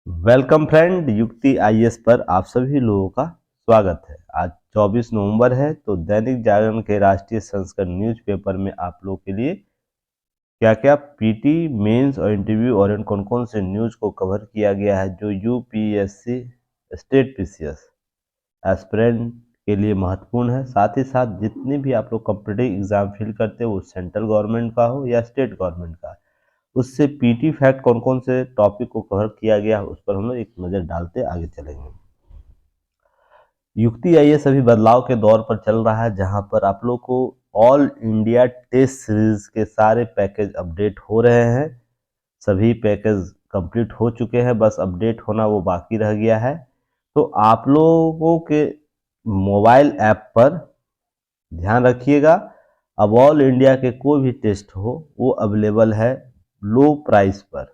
Welcome friend, युक्ति IAS पर आप सभी लोगों का स्वागत है। आज 24 नवंबर है, तो दैनिक जागरण के राष्ट्रीय संस्करण न्यूज़पेपर में आप लोगों के लिए क्या क्या पीटी मेंस और इंटरव्यू और कौन कौन से न्यूज़ को कवर किया गया है जो यूपीएससी स्टेट पीसीएस एस्पिरेंट के लिए महत्वपूर्ण है। साथ ही साथ जितने भी आप लोग कॉम्पिटिटिव एग्जाम फिल करते हो, वो सेंट्रल गवर्नमेंट का हो या स्टेट गवर्नमेंट का, उससे पीटी फैक्ट कौन कौन से टॉपिक को कवर किया गया है उस पर हम लोग एक नज़र डालते आगे चलेंगे। युक्ति आईएएस अभी बदलाव के दौर पर चल रहा है, जहां पर आप लोग को ऑल इंडिया टेस्ट सीरीज के सारे पैकेज अपडेट हो रहे हैं। सभी पैकेज कंप्लीट हो चुके हैं, बस अपडेट होना वो बाकी रह गया है। तो आप लोगों के मोबाइल ऐप पर ध्यान रखिएगा, अब ऑल इंडिया के कोई भी टेस्ट हो वो अवेलेबल है लो प्राइस पर।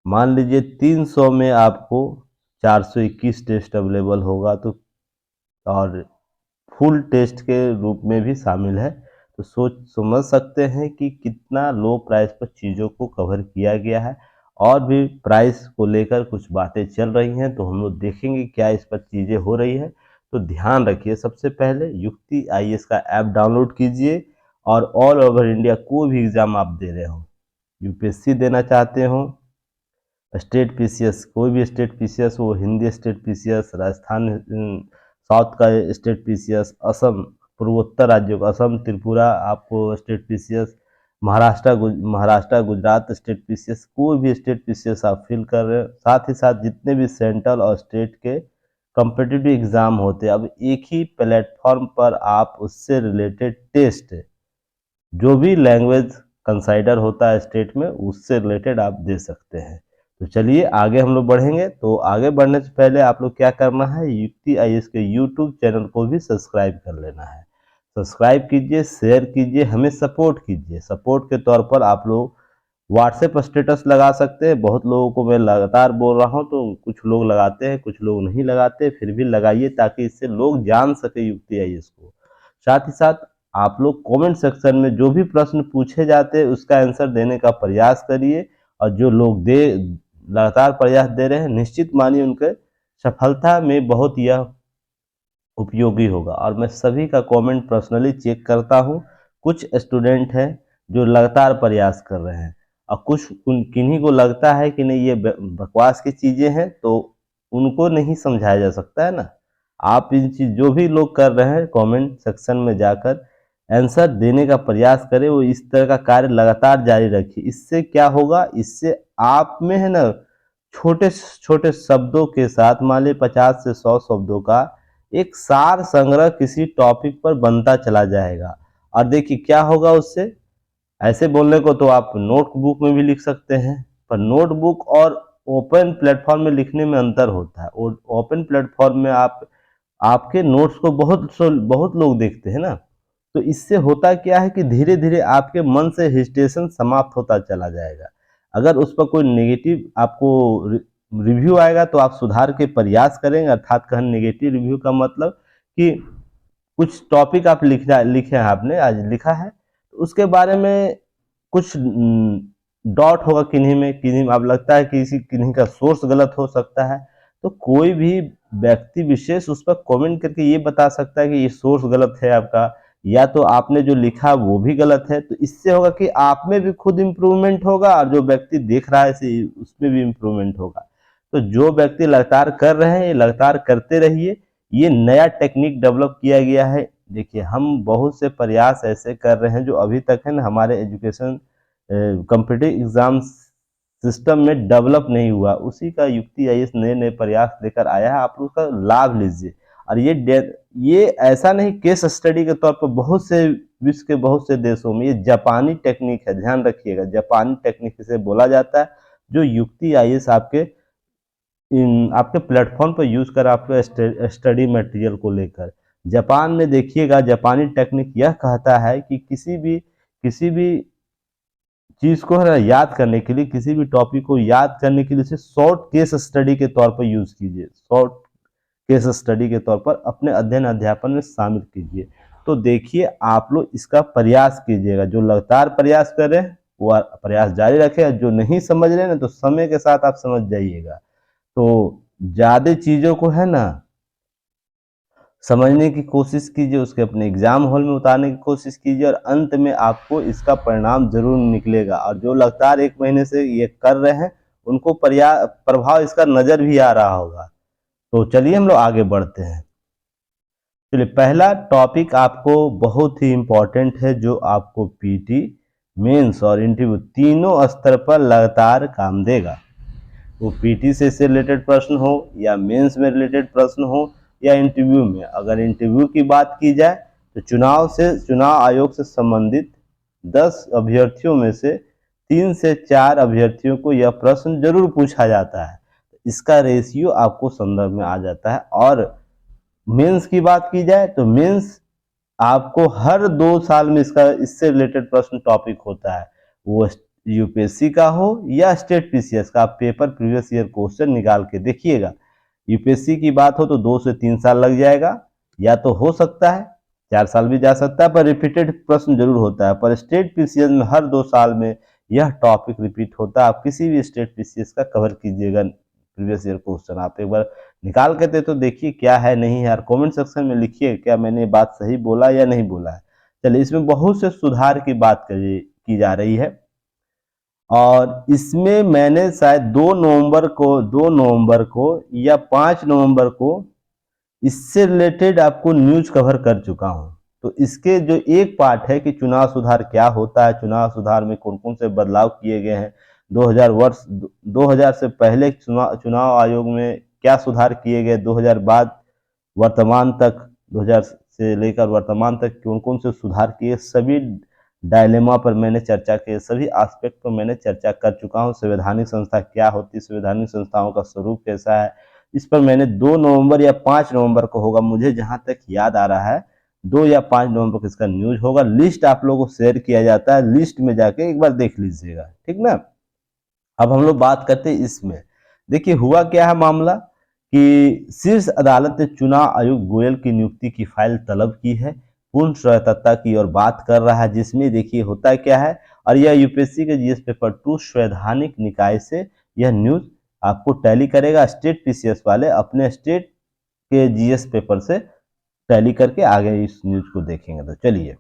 मान लीजिए 300 में आपको 421 टेस्ट अवेलेबल होगा, तो और फुल टेस्ट के रूप में भी शामिल है, तो सोच समझ सकते हैं कि कितना लो प्राइस पर चीज़ों को कवर किया गया है। और भी प्राइस को लेकर कुछ बातें चल रही हैं, तो हम लोग देखेंगे क्या इस पर चीज़ें हो रही है। तो ध्यान रखिए, सबसे पहले युक्ति आईएएस का ऐप डाउनलोड कीजिए और ऑल ओवर इंडिया कोई भी एग्ज़ाम आप दे रहे हो, यूपीएससी देना चाहते हो, स्टेट पीसीएस, कोई भी स्टेट पीसीएस हो, Hindi state PCS, Rajasthan south का स्टेट पीसीएस, असम पूर्वोत्तर राज्यों का असम त्रिपुरा आपको state PCS, Maharashtra Gujarat state PCS, कोई भी स्टेट पीसीएस आप फिल कर रहे हो। साथ ही साथ जितने भी सेंट्रल और स्टेट के कॉम्पिटिटिव एग्जाम होते हैं, अब एक ही प्लेटफॉर्म पर आप उससे रिलेटेड टेस्ट, जो भी लैंग्वेज कंसाइडर होता है स्टेट में, उससे रिलेटेड आप दे सकते हैं। तो चलिए आगे हम लोग बढ़ेंगे। तो आगे बढ़ने से पहले आप लोग क्या करना है, युक्ति आईएएस के यूट्यूब चैनल को भी सब्सक्राइब कर लेना है। सब्सक्राइब कीजिए, शेयर कीजिए, हमें सपोर्ट कीजिए। सपोर्ट के तौर पर आप लोग व्हाट्सएप स्टेटस लगा सकते हैं। बहुत लोगों को मैं लगातार बोल रहा हूं, तो कुछ लोग लगाते हैं, कुछ लोग नहीं लगाते, फिर भी लगाइए ताकि इससे लोग जान सके युक्ति आईएएस को। साथ ही साथ आप लोग कमेंट सेक्शन में जो भी प्रश्न पूछे जाते हैं उसका आंसर देने का प्रयास करिए, और जो लोग लगातार प्रयास दे रहे हैं, निश्चित मानिए उनके सफलता में बहुत यह उपयोगी होगा। और मैं सभी का कमेंट पर्सनली चेक करता हूं। कुछ स्टूडेंट हैं जो लगातार प्रयास कर रहे हैं, और कुछ किन्हीं को लगता है कि नहीं ये बकवास की चीज़ें हैं, तो उनको नहीं समझाया जा सकता है ना। आप इन चीज जो भी लोग कर रहे हैं, कमेंट सेक्शन में जाकर आंसर देने का प्रयास करें, वो इस तरह का कार्य लगातार जारी रखिए। इससे क्या होगा, इससे आप में है ना छोटे छोटे शब्दों के साथ, मान लीजिए 50 से 100 शब्दों का एक सार संग्रह किसी टॉपिक पर बनता चला जाएगा। और देखिए क्या होगा उससे, ऐसे बोलने को तो आप नोटबुक में भी लिख सकते हैं, पर नोटबुक और ओपन प्लेटफॉर्म में लिखने में अंतर होता है। और ओपन प्लेटफॉर्म में आपके नोट्स को बहुत लोग देखते हैं ना, तो इससे होता क्या है कि धीरे धीरे आपके मन से हिस्टेशन समाप्त होता चला जाएगा। अगर उस पर कोई नेगेटिव आपको रिव्यू आएगा तो आप सुधार के प्रयास करेंगे। अर्थात कहने नेगेटिव रिव्यू का मतलब कि कुछ टॉपिक आप लिखे हैं, आपने आज लिखा है, तो उसके बारे में कुछ डॉट होगा किन्हीं में, किन्हीं में आप लगता है कि किन्हीं का सोर्स गलत हो सकता है, तो कोई भी व्यक्ति विशेष उस पर कमेंट करके ये बता सकता है कि ये सोर्स गलत है आपका, या तो आपने जो लिखा वो भी गलत है। तो इससे होगा कि आप में भी खुद इम्प्रूवमेंट होगा, और जो व्यक्ति देख रहा है उसमें भी इम्प्रूवमेंट होगा। तो जो व्यक्ति लगातार कर रहे हैं, ये लगातार करते रहिए। ये नया टेक्निक डेवलप किया गया है। देखिए हम बहुत से प्रयास ऐसे कर रहे हैं जो अभी तक है ना हमारे एजुकेशन कॉम्पिटिटिव एग्जाम सिस्टम में डेवलप नहीं हुआ, उसी का युक्ति आईएएस नए नए प्रयास लेकर आया है। आप लोग का लाभ लीजिए। और ये ऐसा नहीं केस स्टडी के तौर पर, बहुत से विश्व के बहुत से देशों में ये जापानी टेक्निक है, ध्यान रखिएगा, जापानी टेक्निक इसे बोला जाता है, जो युक्ति आईएएस आपके प्लेटफॉर्म पर यूज कर आपके स्टडी मटेरियल को लेकर। जापान में देखिएगा, जापानी टेक्निक यह कहता है कि किसी भी चीज को है ना याद करने के लिए, किसी भी टॉपिक को याद करने के लिए उसे शॉर्ट केस स्टडी के तौर पर यूज कीजिए। शॉर्ट केस स्टडी के तौर पर अपने अध्ययन अध्यापन में शामिल कीजिए। तो देखिए आप लोग इसका प्रयास कीजिएगा। जो लगातार प्रयास कर रहे हैं वो प्रयास जारी रखें, जो नहीं समझ रहे हैं ना, तो समय के साथ आप समझ जाइएगा। तो ज़्यादा चीज़ों को है ना समझने की कोशिश कीजिए, उसके अपने एग्जाम हॉल में उतारने की कोशिश कीजिए और अंत में आपको इसका परिणाम जरूर निकलेगा। और जो लगातार 1 महीने से ये कर रहे हैं उनको प्रभाव इसका नज़र भी आ रहा होगा। तो चलिए हम लोग आगे बढ़ते हैं। चलिए, पहला टॉपिक आपको बहुत ही इम्पोर्टेंट है, जो आपको पीटी, मेंस और इंटरव्यू तीनों स्तर पर लगातार काम देगा। वो पीटी से रिलेटेड प्रश्न हो या मेंस में रिलेटेड प्रश्न हो या इंटरव्यू में। अगर इंटरव्यू की बात की जाए तो चुनाव आयोग से संबंधित 10 अभ्यर्थियों में से 3 से 4 अभ्यर्थियों को यह प्रश्न जरूर पूछा जाता है। इसका रेशियो आपको संदर्भ में आ जाता है। और मेंस की बात की जाए तो मेंस आपको हर 2 साल में इससे रिलेटेड प्रश्न टॉपिक होता है। वो यूपीएससी का हो या स्टेट पीसीएस का, आप पेपर प्रीवियस ईयर क्वेश्चन निकाल के देखिएगा। यूपीएससी की बात हो तो 2 से 3 साल लग जाएगा, या तो हो सकता है 4 साल भी जा सकता है, पर रिपीटेड प्रश्न जरूर होता है। पर स्टेट पीसीएस में हर 2 साल में यह टॉपिक रिपीट होता है। आप किसी भी स्टेट पीसीएस का कवर कीजिएगा प्रीवियस ईयर क्वेश्चन, आप एक बार निकाल के दे तो देखिए क्या है नहीं है, यार कमेंट सेक्शन में लिखिए क्या मैंने बात सही बोला या नहीं बोला है। चलिए, इसमें बहुत से सुधार की बात की जा रही है और इसमें मैंने शायद 2 नवंबर को या 5 नवंबर को इससे रिलेटेड आपको न्यूज कवर कर चुका हूं। तो इसके जो एक पार्ट है कि चुनाव सुधार क्या होता है, चुनाव सुधार में कौन कौन से बदलाव किए गए हैं, 2000 से पहले चुनाव आयोग में क्या सुधार किए गए, 2000 बाद वर्तमान तक, 2000 से लेकर वर्तमान तक कौन कौन से सुधार किए, सभी डायलेमा पर मैंने चर्चा की, सभी एस्पेक्ट पर मैंने चर्चा कर चुका हूं। संवैधानिक संस्था क्या होती है, संवैधानिक संस्थाओं का स्वरूप कैसा है, इस पर मैंने 2 नवंबर या 5 नवंबर को होगा, मुझे जहां तक याद आ रहा है 2 या 5 नवंबर को इसका न्यूज होगा। लिस्ट आप लोगों को शेयर किया जाता है, लिस्ट में जाके एक बार देख लीजिएगा, ठीक ना। अब हम लोग बात करते हैं इसमें। देखिए हुआ क्या है मामला कि शीर्ष अदालत ने चुनाव आयुक्त गोयल की नियुक्ति की फाइल तलब की है, पूर्ण स्वायत्तता की और बात कर रहा है, जिसमें देखिए होता क्या है। और यह यूपीएससी के जीएस पेपर 2 संवैधानिक निकाय से यह न्यूज आपको टैली करेगा। स्टेट पीसीएस वाले अपने स्टेट के जीएस पेपर से टैली करके आगे इस न्यूज को देखेंगे। तो चलिए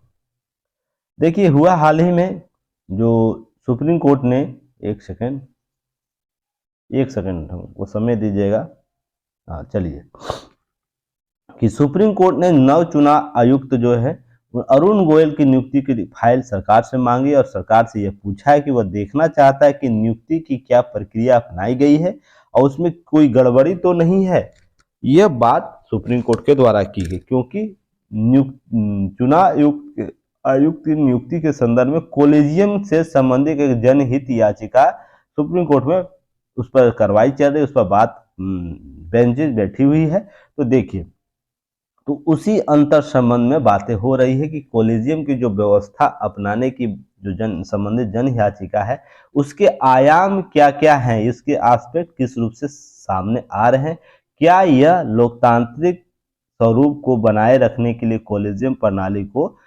देखिए, हुआ हाल ही में जो सुप्रीम कोर्ट ने, एक सेकंड हमको समय दीजिएगा। हाँ चलिए, कि सुप्रीम कोर्ट ने नव चुनाव आयुक्त जो है अरुण गोयल की नियुक्ति की फाइल सरकार से मांगी और सरकार से यह पूछा है कि वह देखना चाहता है कि नियुक्ति की क्या प्रक्रिया अपनाई गई है और उसमें कोई गड़बड़ी तो नहीं है। यह बात सुप्रीम कोर्ट के द्वारा की गई, क्योंकि चुनाव आयुक्त की नियुक्ति के संदर्भ में कोलेजियम से संबंधित एक जनहित याचिका सुप्रीम कोर्ट में उस पर कार्रवाई चल रही है, उस पर बात बेंचेज बैठी हुई है। तो देखिए, तो उसी अंतर संबंध में बातें हो रही है कि कोलेजियम की जो व्यवस्था अपनाने की जो संबंधित जन याचिका है उसके आयाम क्या क्या हैं, इसके एस्पेक्ट किस रूप से सामने आ रहे हैं, क्या यह लोकतांत्रिक स्वरूप को बनाए रखने के लिए कोलेजियम प्रणाली को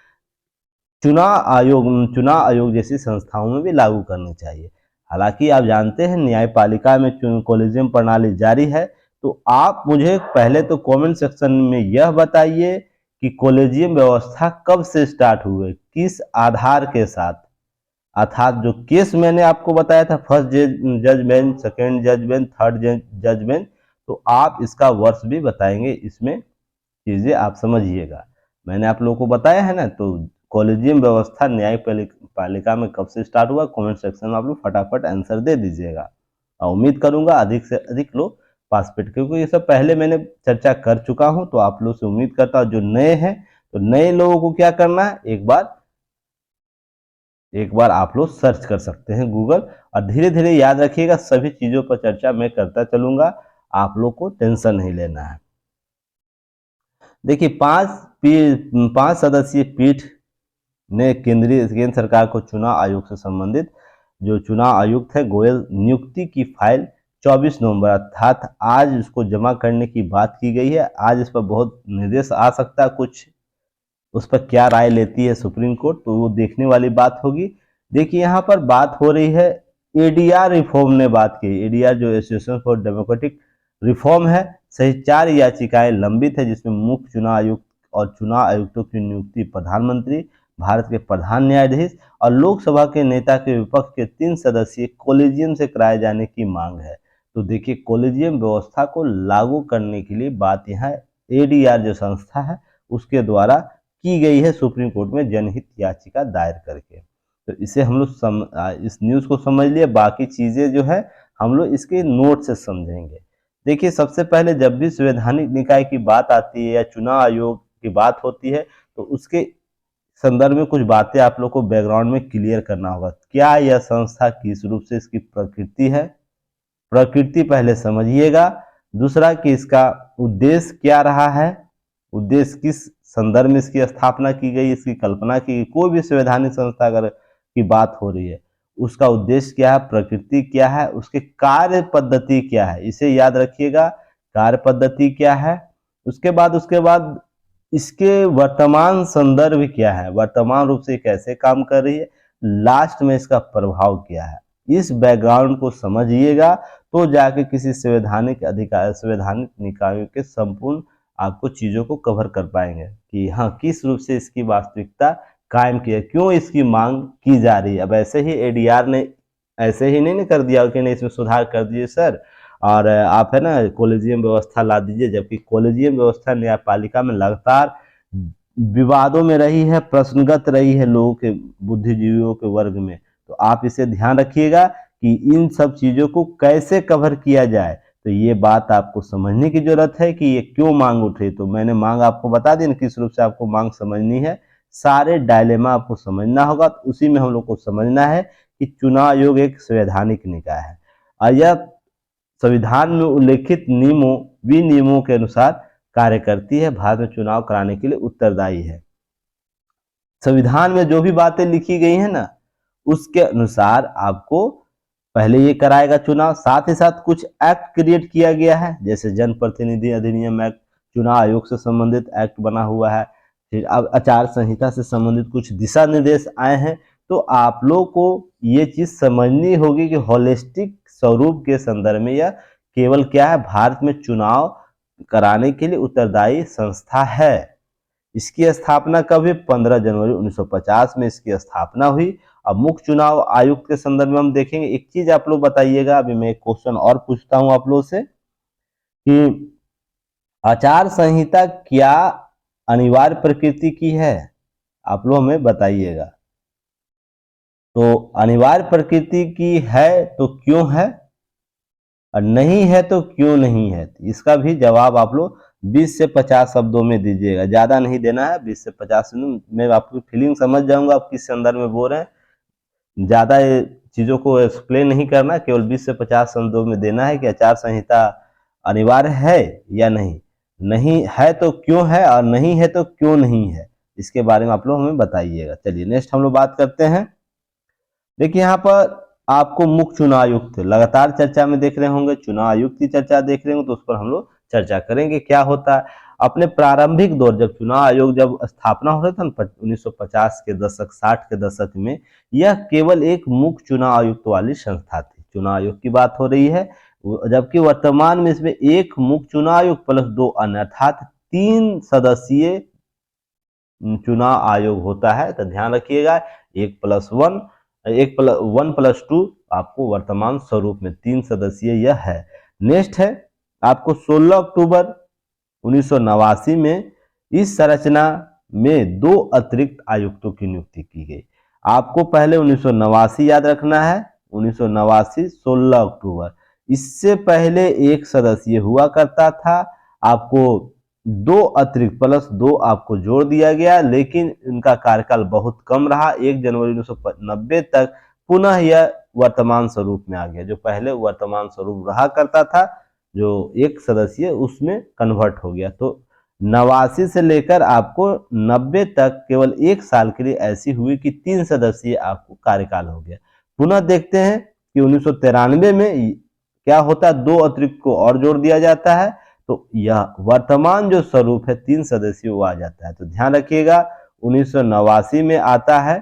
चुनाव आयोग जैसी संस्थाओं में भी लागू करनी चाहिए। हालांकि आप जानते हैं न्यायपालिका में कोलेजियम प्रणाली जारी है। तो आप मुझे पहले तो कमेंट सेक्शन में यह बताइए कि कोलेजियम व्यवस्था कब से स्टार्ट हुई, किस आधार के साथ, अर्थात जो केस मैंने आपको बताया था first judgement, second judgement, third judgement, तो आप इसका वर्ष भी बताएंगे, इसमें चीजें आप समझिएगा। मैंने आप लोगों को बताया है ना। तो कॉलेजियम व्यवस्था न्यायपालिका में कब से स्टार्ट हुआ, कमेंट सेक्शन में आप लोग फटाफट आंसर दे दीजिएगा और उम्मीद करूंगा अधिक से अधिक लोग पासपेट, क्योंकि ये सब पहले मैंने चर्चा कर चुका हूं। तो आप लोग से उम्मीद करता हूं जो नए हैं, तो नए लोगों को क्या करना है, एक बार आप लोग सर्च कर सकते हैं गूगल, और धीरे धीरे याद रखिएगा सभी चीजों पर चर्चा मैं करता चलूंगा, आप लोग को टेंशन नहीं लेना है। देखिए, 5 सदस्यीय पीठ ने केंद्र सरकार को चुनाव आयोग से संबंधित जो चुनाव आयुक्त है गोयल नियुक्ति की फाइल 24 नवंबर अर्थात आज उसको जमा करने की बात की गई है। आज इस पर बहुत निर्देश आ सकता है, कुछ उस पर क्या राय लेती है सुप्रीम कोर्ट, तो वो देखने वाली बात होगी। देखिए, यहाँ पर बात हो रही है एडीआर रिफॉर्म ने बात की, एडीआर जो एसोसिएशन फॉर डेमोक्रेटिक रिफॉर्म है। सही 4 याचिकाएं लंबित है, जिसमें मुख्य चुनाव आयुक्त और चुनाव आयुक्तों की नियुक्ति प्रधानमंत्री, भारत के प्रधान न्यायाधीश और लोकसभा के नेता के विपक्ष के 3 सदस्यीय कोलिजियम से कराए जाने की मांग है। तो देखिए, कोलिजियम व्यवस्था को लागू करने के लिए बात यहाँ एडीआर जो संस्था है उसके द्वारा की गई है, सुप्रीम कोर्ट में जनहित याचिका दायर करके। तो इसे हम लोग इस न्यूज़ को समझ लिए, बाकी चीज़ें जो है हम लोग इसके नोट से समझेंगे। देखिए, सबसे पहले जब भी संवैधानिक निकाय की बात आती है या चुनाव आयोग की बात होती है, तो उसके संदर्भ में कुछ बातें आप लोग को बैकग्राउंड में क्लियर करना होगा। क्या यह संस्था किस रूप से इसकी प्रकृति है, प्रकृति पहले समझिएगा। दूसरा कि इसका उद्देश्य क्या रहा है, उद्देश्य किस संदर्भ में इसकी स्थापना की गई, इसकी कल्पना की गई। कोई भी संवैधानिक संस्था अगर की बात हो रही है, उसका उद्देश्य क्या है, प्रकृति क्या है, उसके कार्य पद्धति क्या है, इसे याद रखिएगा। कार्य पद्धति क्या है, उसके बाद इसके वर्तमान संदर्भ क्या है, वर्तमान रूप से कैसे काम कर रही है, लास्ट में इसका प्रभाव क्या है। इस बैकग्राउंड को समझिएगा तो जाके किसी संवैधानिक निकायों के संपूर्ण आपको चीज़ों को कवर कर पाएंगे कि हाँ, किस रूप से इसकी वास्तविकता कायम की है, क्यों इसकी मांग की जा रही है। अब ऐसे ही एडीआर ने ऐसे ही नहीं कर दिया कि नहीं इसमें सुधार कर दीजिए सर और आप है ना कोलेजियम व्यवस्था ला दीजिए, जबकि कोलेजियम व्यवस्था न्यायपालिका में लगातार विवादों में रही है, प्रश्नगत रही है लोगों के, बुद्धिजीवियों के वर्ग में। तो आप इसे ध्यान रखिएगा कि इन सब चीज़ों को कैसे कवर किया जाए। तो ये बात आपको समझने की जरूरत है कि ये क्यों मांग उठ रही। तो मैंने मांग आपको बता दी ना किस रूप से आपको मांग समझनी है, सारे डायलेमा आपको समझना होगा। तो उसी में हम लोग को समझना है कि चुनाव आयोग एक संवैधानिक निकाय है और यह संविधान में उल्लेखित नियमों विनियमों के अनुसार कार्य करती है, भारत में चुनाव कराने के लिए उत्तरदायी है। संविधान में जो भी बातें लिखी गई है ना, उसके अनुसार आपको पहले ये कराएगा चुनाव, साथ ही साथ कुछ एक्ट क्रिएट किया गया है, जैसे जनप्रतिनिधि अधिनियम एक्ट, चुनाव आयोग से संबंधित एक्ट बना हुआ है, फिर अब आचार संहिता से संबंधित कुछ दिशा निर्देश आए हैं। तो आप लोग को ये चीज समझनी होगी कि होलिस्टिक स्वरूप के संदर्भ में यह केवल क्या है, भारत में चुनाव कराने के लिए उत्तरदायी संस्था है। इसकी स्थापना कब हुई, 15 जनवरी 1950 में इसकी स्थापना हुई। अब मुख्य चुनाव आयुक्त के संदर्भ में हम देखेंगे। एक चीज आप लोग बताइएगा, अभी मैं एक क्वेश्चन और पूछता हूं आप लोग से कि आचार संहिता क्या अनिवार्य प्रकृति की है, आप लोग हमें बताइएगा। तो अनिवार्य प्रकृति की है तो क्यों है, और नहीं है तो क्यों नहीं है। इसका भी जवाब आप लोग 20 से 50 शब्दों में दीजिएगा, ज्यादा नहीं देना है। 20 से 50 में आपकी फीलिंग समझ जाऊंगा आप किस संदर्भ में बोल रहे हैं। ज्यादा चीजों को एक्सप्लेन नहीं करना, केवल 20 से 50 शब्दों में देना है कि आचार संहिता अनिवार्य है या नहीं, नहीं है तो क्यों है और नहीं है तो क्यों नहीं है, इसके बारे में आप लोग हमें बताइएगा। चलिए नेक्स्ट हम लोग बात करते हैं। देखिए यहाँ पर आपको मुख्य चुनाव आयुक्त लगातार चर्चा में देख रहे होंगे, चुनाव आयुक्त की चर्चा देख रहे होंगे, तो उस पर हम लोग चर्चा करेंगे क्या होता है। अपने प्रारंभिक दौर जब चुनाव आयोग जब स्थापना हो रहा था 1950 के दशक 60 के दशक में, यह केवल एक मुख्य चुनाव आयुक्त वाली संस्था थी। चुनाव आयोग की बात हो रही है, जबकि वर्तमान में इसमें एक मुख्य चुनाव आयुक्त प्लस 2 अन्य अर्थात 3 सदस्यीय चुनाव आयोग होता है। तो ध्यान रखिएगा, 1+1 आपको वर्तमान स्वरूप में 3 सदस्यीय यह है। नेक्स्ट है आपको 16 अक्टूबर 1989 में इस संरचना में 2 अतिरिक्त आयुक्तों की नियुक्ति की गई। आपको पहले 1989 याद रखना है, 1989 16 अक्टूबर। इससे पहले एक सदस्यीय हुआ करता था, आपको 2 अतिरिक्त +2 आपको जोड़ दिया गया, लेकिन इनका कार्यकाल बहुत कम रहा। 1 जनवरी 1990 तक पुनः यह वर्तमान स्वरूप में आ गया। जो पहले वर्तमान स्वरूप रहा करता था जो एक सदस्यीय, उसमें कन्वर्ट हो गया। तो 89 से लेकर आपको 90 तक केवल 1 साल के लिए ऐसी हुई कि 3 सदस्यीय आपको कार्यकाल हो गया। पुनः देखते हैं कि 1993 में क्या होता है, 2 अतिरिक्त को और जोड़ दिया जाता है, तो यह वर्तमान जो स्वरूप है 3 सदस्यीय वो आ जाता है। तो ध्यान रखिएगा, 1989 में आता है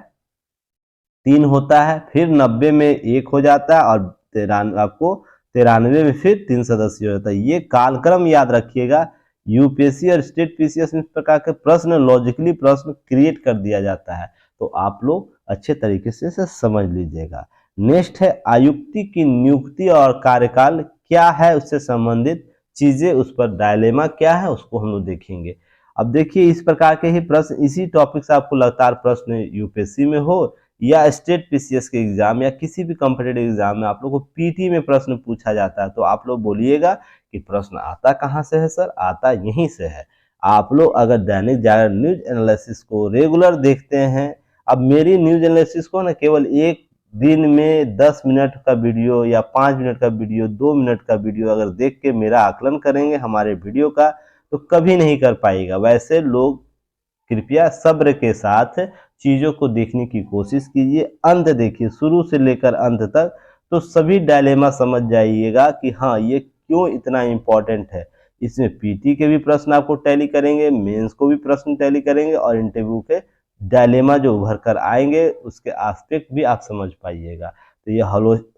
3 होता है, फिर 90 में 1 हो जाता है और आपको 93 में फिर 3 सदस्य होता है। ये कालक्रम याद रखिएगा। यूपीएससी और स्टेट पीसीएस में इस प्रकार के प्रश्न, लॉजिकली प्रश्न क्रिएट कर दिया जाता है, तो आप लोग अच्छे तरीके से इसे समझ लीजिएगा। नेक्स्ट है आयुक्ति की नियुक्ति और कार्यकाल क्या है, उससे संबंधित चीजें, उस पर डायलेमा क्या है, उसको हम लोग देखेंगे। अब देखिए, इस प्रकार के ही प्रश्न, इसी टॉपिक से आपको लगातार प्रश्न यूपीएससी में हो या स्टेट पीसीएस के एग्जाम या किसी भी कॉम्पिटेटिव एग्जाम में आप लोग को पीटी में प्रश्न पूछा जाता है, तो आप लोग बोलिएगा कि प्रश्न आता कहाँ से है सर? आता यहीं से है। आप लोग अगर दैनिक जागरण न्यूज एनालिसिस को रेगुलर देखते हैं, अब मेरी न्यूज एनालिसिस को ना केवल एक दिन में 10 मिनट का वीडियो या 5 मिनट का वीडियो, 2 मिनट का वीडियो अगर देख के मेरा आकलन करेंगे हमारे वीडियो का, तो कभी नहीं कर पाएगा। वैसे लोग कृपया सब्र के साथ चीज़ों को देखने की कोशिश कीजिए, अंत देखिए शुरू से लेकर अंत तक, तो सभी डायलेमा समझ जाइएगा कि हाँ ये क्यों इतना इम्पोर्टेंट है। इसमें पीटी के भी प्रश्न आपको टैली करेंगे, मेंस को भी प्रश्न टैली करेंगे, और इंटरव्यू के डायलेमा जो उभर कर आएंगे उसके एस्पेक्ट भी आप समझ पाइएगा। तो ये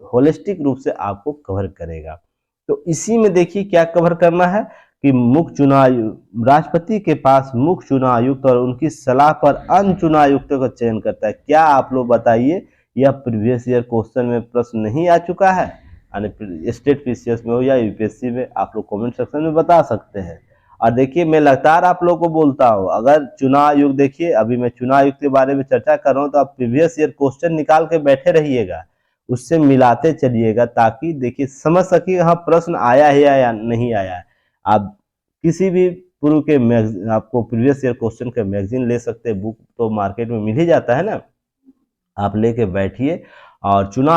होलिस्टिक रूप से आपको कवर करेगा। तो इसी में देखिए क्या कवर करना है कि मुख्य चुनाव राष्ट्रपति के पास मुख्य चुनाव आयुक्त और उनकी सलाह पर अन्य चुनाव आयुक्तों का चयन करता है। क्या आप लोग बताइए, यह प्रीवियस ईयर क्वेश्चन में प्रश्न नहीं आ चुका है? यानी स्टेट पीसीएस में हो या यूपीएससी में, आप लोग कमेंट सेक्शन में बता सकते हैं। और देखिए, मैं लगातार आप लोग को बोलता हूँ, अगर चुनाव आयोग, देखिए अभी मैं चुनाव आयोग के बारे में चर्चा कर रहा हूँ, तो आप प्रीवियस ईयर क्वेश्चन निकाल के बैठे रहिएगा, उससे मिलाते चलिएगा, ताकि देखिए समझ सकिए हाँ प्रश्न आया है या नहीं आया है। आप किसी भी पूर्व के आपको प्रीवियस ईयर क्वेश्चन के मैगजीन ले सकते हैं, बुक तो मार्केट में मिल ही जाता है ना, आप लेके बैठिए और चुनाव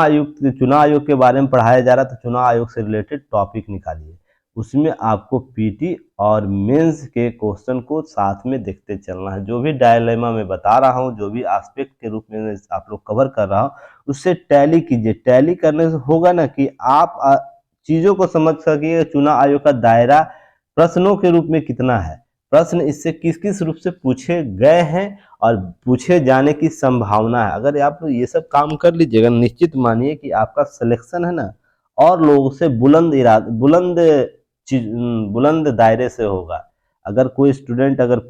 आयोग के बारे में पढ़ाया जा रहा है, तो चुनाव आयोग से रिलेटेड टॉपिक निकालिए, उसमें आपको पीटी और मेंस के क्वेश्चन को साथ में देखते चलना है। जो भी डायलेमा मैं बता रहा हूँ, जो भी एस्पेक्ट के रूप में आप लोग कवर कर रहा हूँ, उससे टैली कीजिए। टैली करने से होगा ना कि आप चीज़ों को समझ सकिए, चुनाव आयोग का दायरा प्रश्नों के रूप में कितना है, प्रश्न इससे किस किस रूप से पूछे गए हैं और पूछे जाने की संभावना है। अगर आप ये सब काम कर लीजिएगा, निश्चित मानिए कि आपका सिलेक्शन है ना और लोगों से बुलंद दायरे से होगा। अगर कोई स्टूडेंट अगर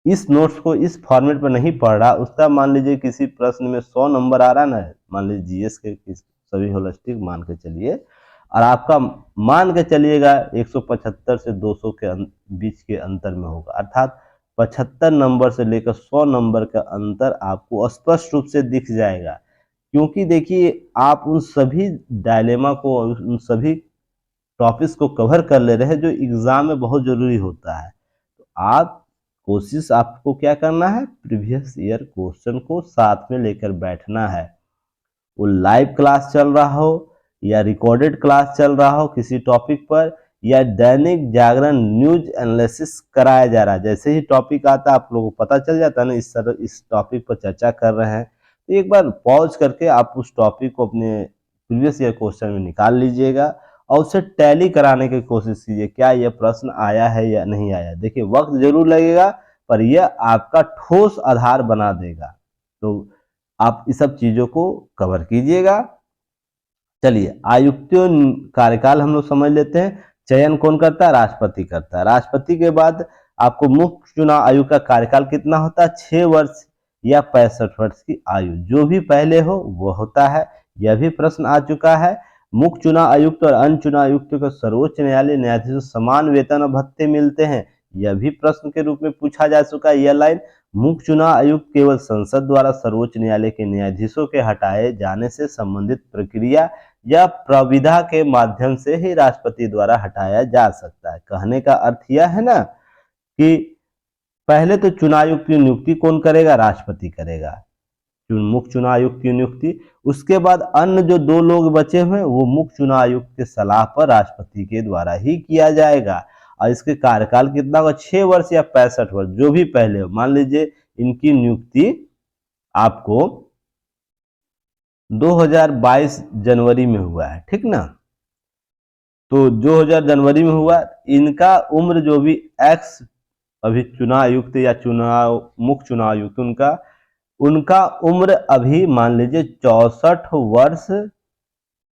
इस नोट्स को इस फॉर्मेट पर नहीं पढ़ रहा, उसका मान लीजिए किसी प्रश्न में 100 नंबर आ रहा ना, मान लीजिए जीएस के सभी होलिस्टिक मान के चलिए, और आपका मान के चलिएगा 175 से 200 के बीच के अंतर में होगा, अर्थात 75 नंबर से लेकर 100 नंबर का अंतर आपको स्पष्ट रूप से दिख जाएगा। क्योंकि देखिए, आप उन सभी डायलेमा को, उन सभी टॉपिक्स को कवर कर ले रहे हैं जो एग्जाम में बहुत जरूरी होता है। तो आप कोशिश आपको क्या करना है, प्रीवियस ईयर क्वेश्चन को साथ में लेकर बैठना है। वो लाइव क्लास चल रहा हो या रिकॉर्डेड क्लास चल रहा हो किसी टॉपिक पर, या दैनिक जागरण न्यूज एनालिसिस कराया जा रहा है, जैसे ही टॉपिक आता है आप लोगों को पता चल जाता है ना इस टॉपिक पर चर्चा कर रहे हैं, तो एक बार पॉज करके आप उस टॉपिक को अपने प्रीवियस ईयर क्वेश्चन में निकाल लीजिएगा और उसे टैली कराने की कोशिश कीजिए, क्या यह प्रश्न आया है या नहीं आया। देखिए वक्त जरूर लगेगा, पर यह आपका ठोस आधार बना देगा। तो आप इस सब चीजों को कवर कीजिएगा। चलिए, आयुक्तियों कार्यकाल हम लोग समझ लेते हैं। चयन कौन करता है? राष्ट्रपति करता है। राष्ट्रपति के बाद आपको मुख्य चुनाव आयुक्त का कार्यकाल कितना होता है? 6 वर्ष या 65 वर्ष की आयु, जो भी पहले हो वो होता है। यह भी प्रश्न आ चुका है। मुख्य चुनाव आयुक्त और अन्य चुनाव आयुक्तों को सर्वोच्च न्यायालय न्यायाधीशों समान वेतन और भत्ते मिलते हैं, यह भी प्रश्न के रूप में पूछा जा चुका है। यह लाइन, मुख्य चुनाव आयुक्त केवल संसद द्वारा सर्वोच्च न्यायालय के न्यायाधीशों के हटाए जाने से संबंधित प्रक्रिया या प्रविधा के माध्यम से ही राष्ट्रपति द्वारा हटाया जा सकता है। कहने का अर्थ यह है ना कि पहले तो चुनाव आयुक्त की नियुक्ति कौन करेगा? राष्ट्रपति करेगा, मुख्य चुनाव आयुक्त की नियुक्ति। उसके बाद अन्य जो 2 लोग बचे हुए वो मुख्य चुनाव आयुक्त के सलाह पर राष्ट्रपति के द्वारा ही किया जाएगा। और इसके कार्यकाल कितना होगा? 6 वर्ष या 65 वर्ष, जो भी पहले हो। मान लीजिए इनकी नियुक्ति आपको 2022 जनवरी में हुआ है, ठीक ना, तो 2000 जनवरी में हुआ, इनका उम्र जो भी एक्स अभी चुनाव आयुक्त या मुख्य चुनाव आयुक्त, उनका उम्र अभी मान लीजिए 64 वर्ष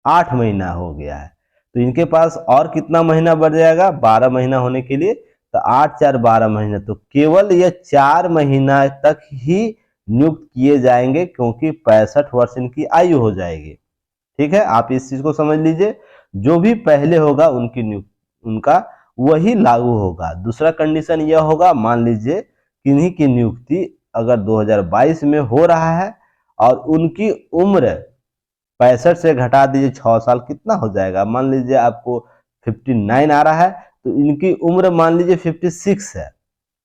8 महीना हो गया है। तो इनके पास और कितना महीना बढ़ जाएगा, 12 महीना होने के लिए, तो 8 4 12 महीने, तो केवल यह 4 महीना तक ही नियुक्त किए जाएंगे क्योंकि 65 वर्ष इनकी आयु हो जाएगी। ठीक है, आप इस चीज को समझ लीजिए, जो भी पहले होगा उनका वही लागू होगा। दूसरा कंडीशन यह होगा, मान लीजिए किन्हीं की नियुक्ति अगर 2022 में हो रहा है और उनकी उम्र 65 से घटा दीजिए 6 साल, कितना हो जाएगा, मान लीजिए आपको 59 आ रहा है, तो इनकी उम्र मान लीजिए 56 है।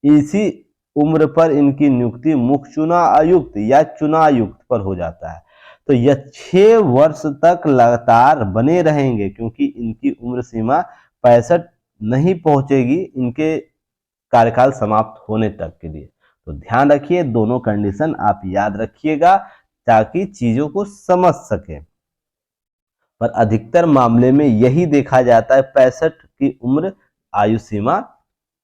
इसी उम्र पर इनकी नियुक्ति मुख्य चुनाव आयुक्त या चुनाव आयुक्त पर हो जाता है। तो यह 6 वर्ष तक लगातार बने रहेंगे क्योंकि इनकी उम्र सीमा 65 नहीं पहुंचेगी इनके कार्यकाल समाप्त होने तक के लिए। तो ध्यान रखिए, दोनों कंडीशन आप याद रखिएगा ताकि चीजों को समझ सके। पर अधिकतर मामले में यही देखा जाता है, 65 की उम्र आयु सीमा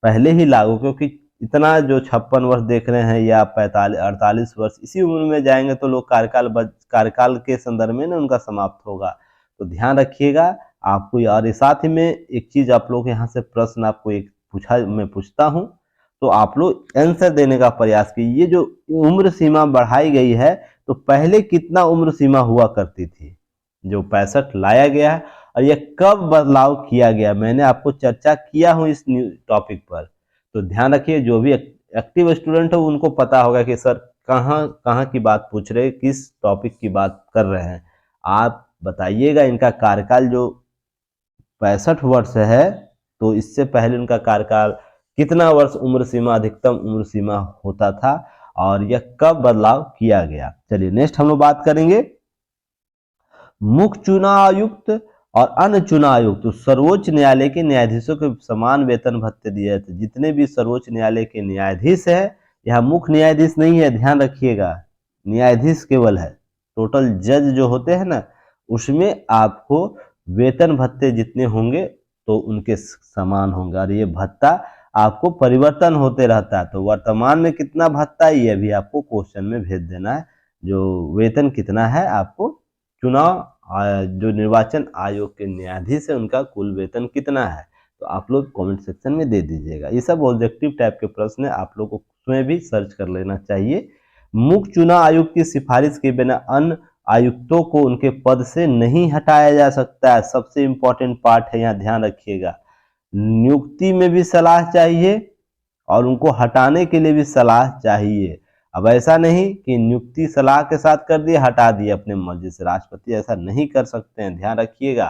पहले ही लागू, क्योंकि इतना जो 56 वर्ष देख रहे हैं या 45 48 वर्ष, इसी उम्र में जाएंगे तो लोग कार्यकाल के संदर्भ में ना उनका समाप्त होगा। तो ध्यान रखिएगा आपको। और साथ ही में एक चीज आप लोग यहाँ से प्रश्न आपको एक मैं पूछता हूँ, तो आप लोग आंसर देने का प्रयास कीजिए। ये जो उम्र सीमा बढ़ाई गई है, तो पहले कितना उम्र सीमा हुआ करती थी जो 65 लाया गया है, और यह कब बदलाव किया गया, मैंने आपको चर्चा किया हूं इस टॉपिक पर। तो ध्यान रखिए, जो भी एक्टिव स्टूडेंट हो उनको पता होगा कि सर कहाँ कहाँ की बात पूछ रहे, किस टॉपिक की बात कर रहे हैं। आप बताइएगा इनका कार्यकाल जो 65 वर्ष है, तो इससे पहले उनका कार्यकाल कितना वर्ष उम्र सीमा, अधिकतम उम्र सीमा होता था, और यह कब बदलाव किया गया। चलिए नेक्स्ट हम लोग बात करेंगे मुख्य चुनाव आयुक्त और अन्य चुनाव आयुक्त। तो सर्वोच्च न्यायालय के न्यायाधीशों को समान वेतन भत्ते दिए जाते हैं। जितने भी सर्वोच्च न्यायालय के न्यायाधीश है, यहाँ मुख्य न्यायाधीश नहीं है, ध्यान रखिएगा, न्यायाधीश केवल है। टोटल जज जो होते हैं ना, उसमें आपको वेतन भत्ते जितने होंगे तो उनके समान होंगे, और ये भत्ता आपको परिवर्तन होते रहता है। तो वर्तमान में कितना भत्ता है ये भी आपको क्वेश्चन में भेज देना है। जो वेतन कितना है आपको, चुनाव जो निर्वाचन आयोग के न्यायाधीश है उनका कुल वेतन कितना है, तो आप लोग कमेंट सेक्शन में दे दीजिएगा। ये सब ऑब्जेक्टिव टाइप के प्रश्न है, आप लोग को स्वयं भी सर्च कर लेना चाहिए। मुख्य चुनाव आयुक्त की सिफारिश के बिना अन्य आयुक्तों को उनके पद से नहीं हटाया जा सकता है। सबसे इंपॉर्टेंट पार्ट है, यहाँ ध्यान रखिएगा। नियुक्ति में भी सलाह चाहिए और उनको हटाने के लिए भी सलाह चाहिए। अब ऐसा नहीं कि नियुक्ति सलाह के साथ कर दिए, हटा दिए अपने मर्जी से, राष्ट्रपति ऐसा नहीं कर सकते हैं, ध्यान रखिएगा।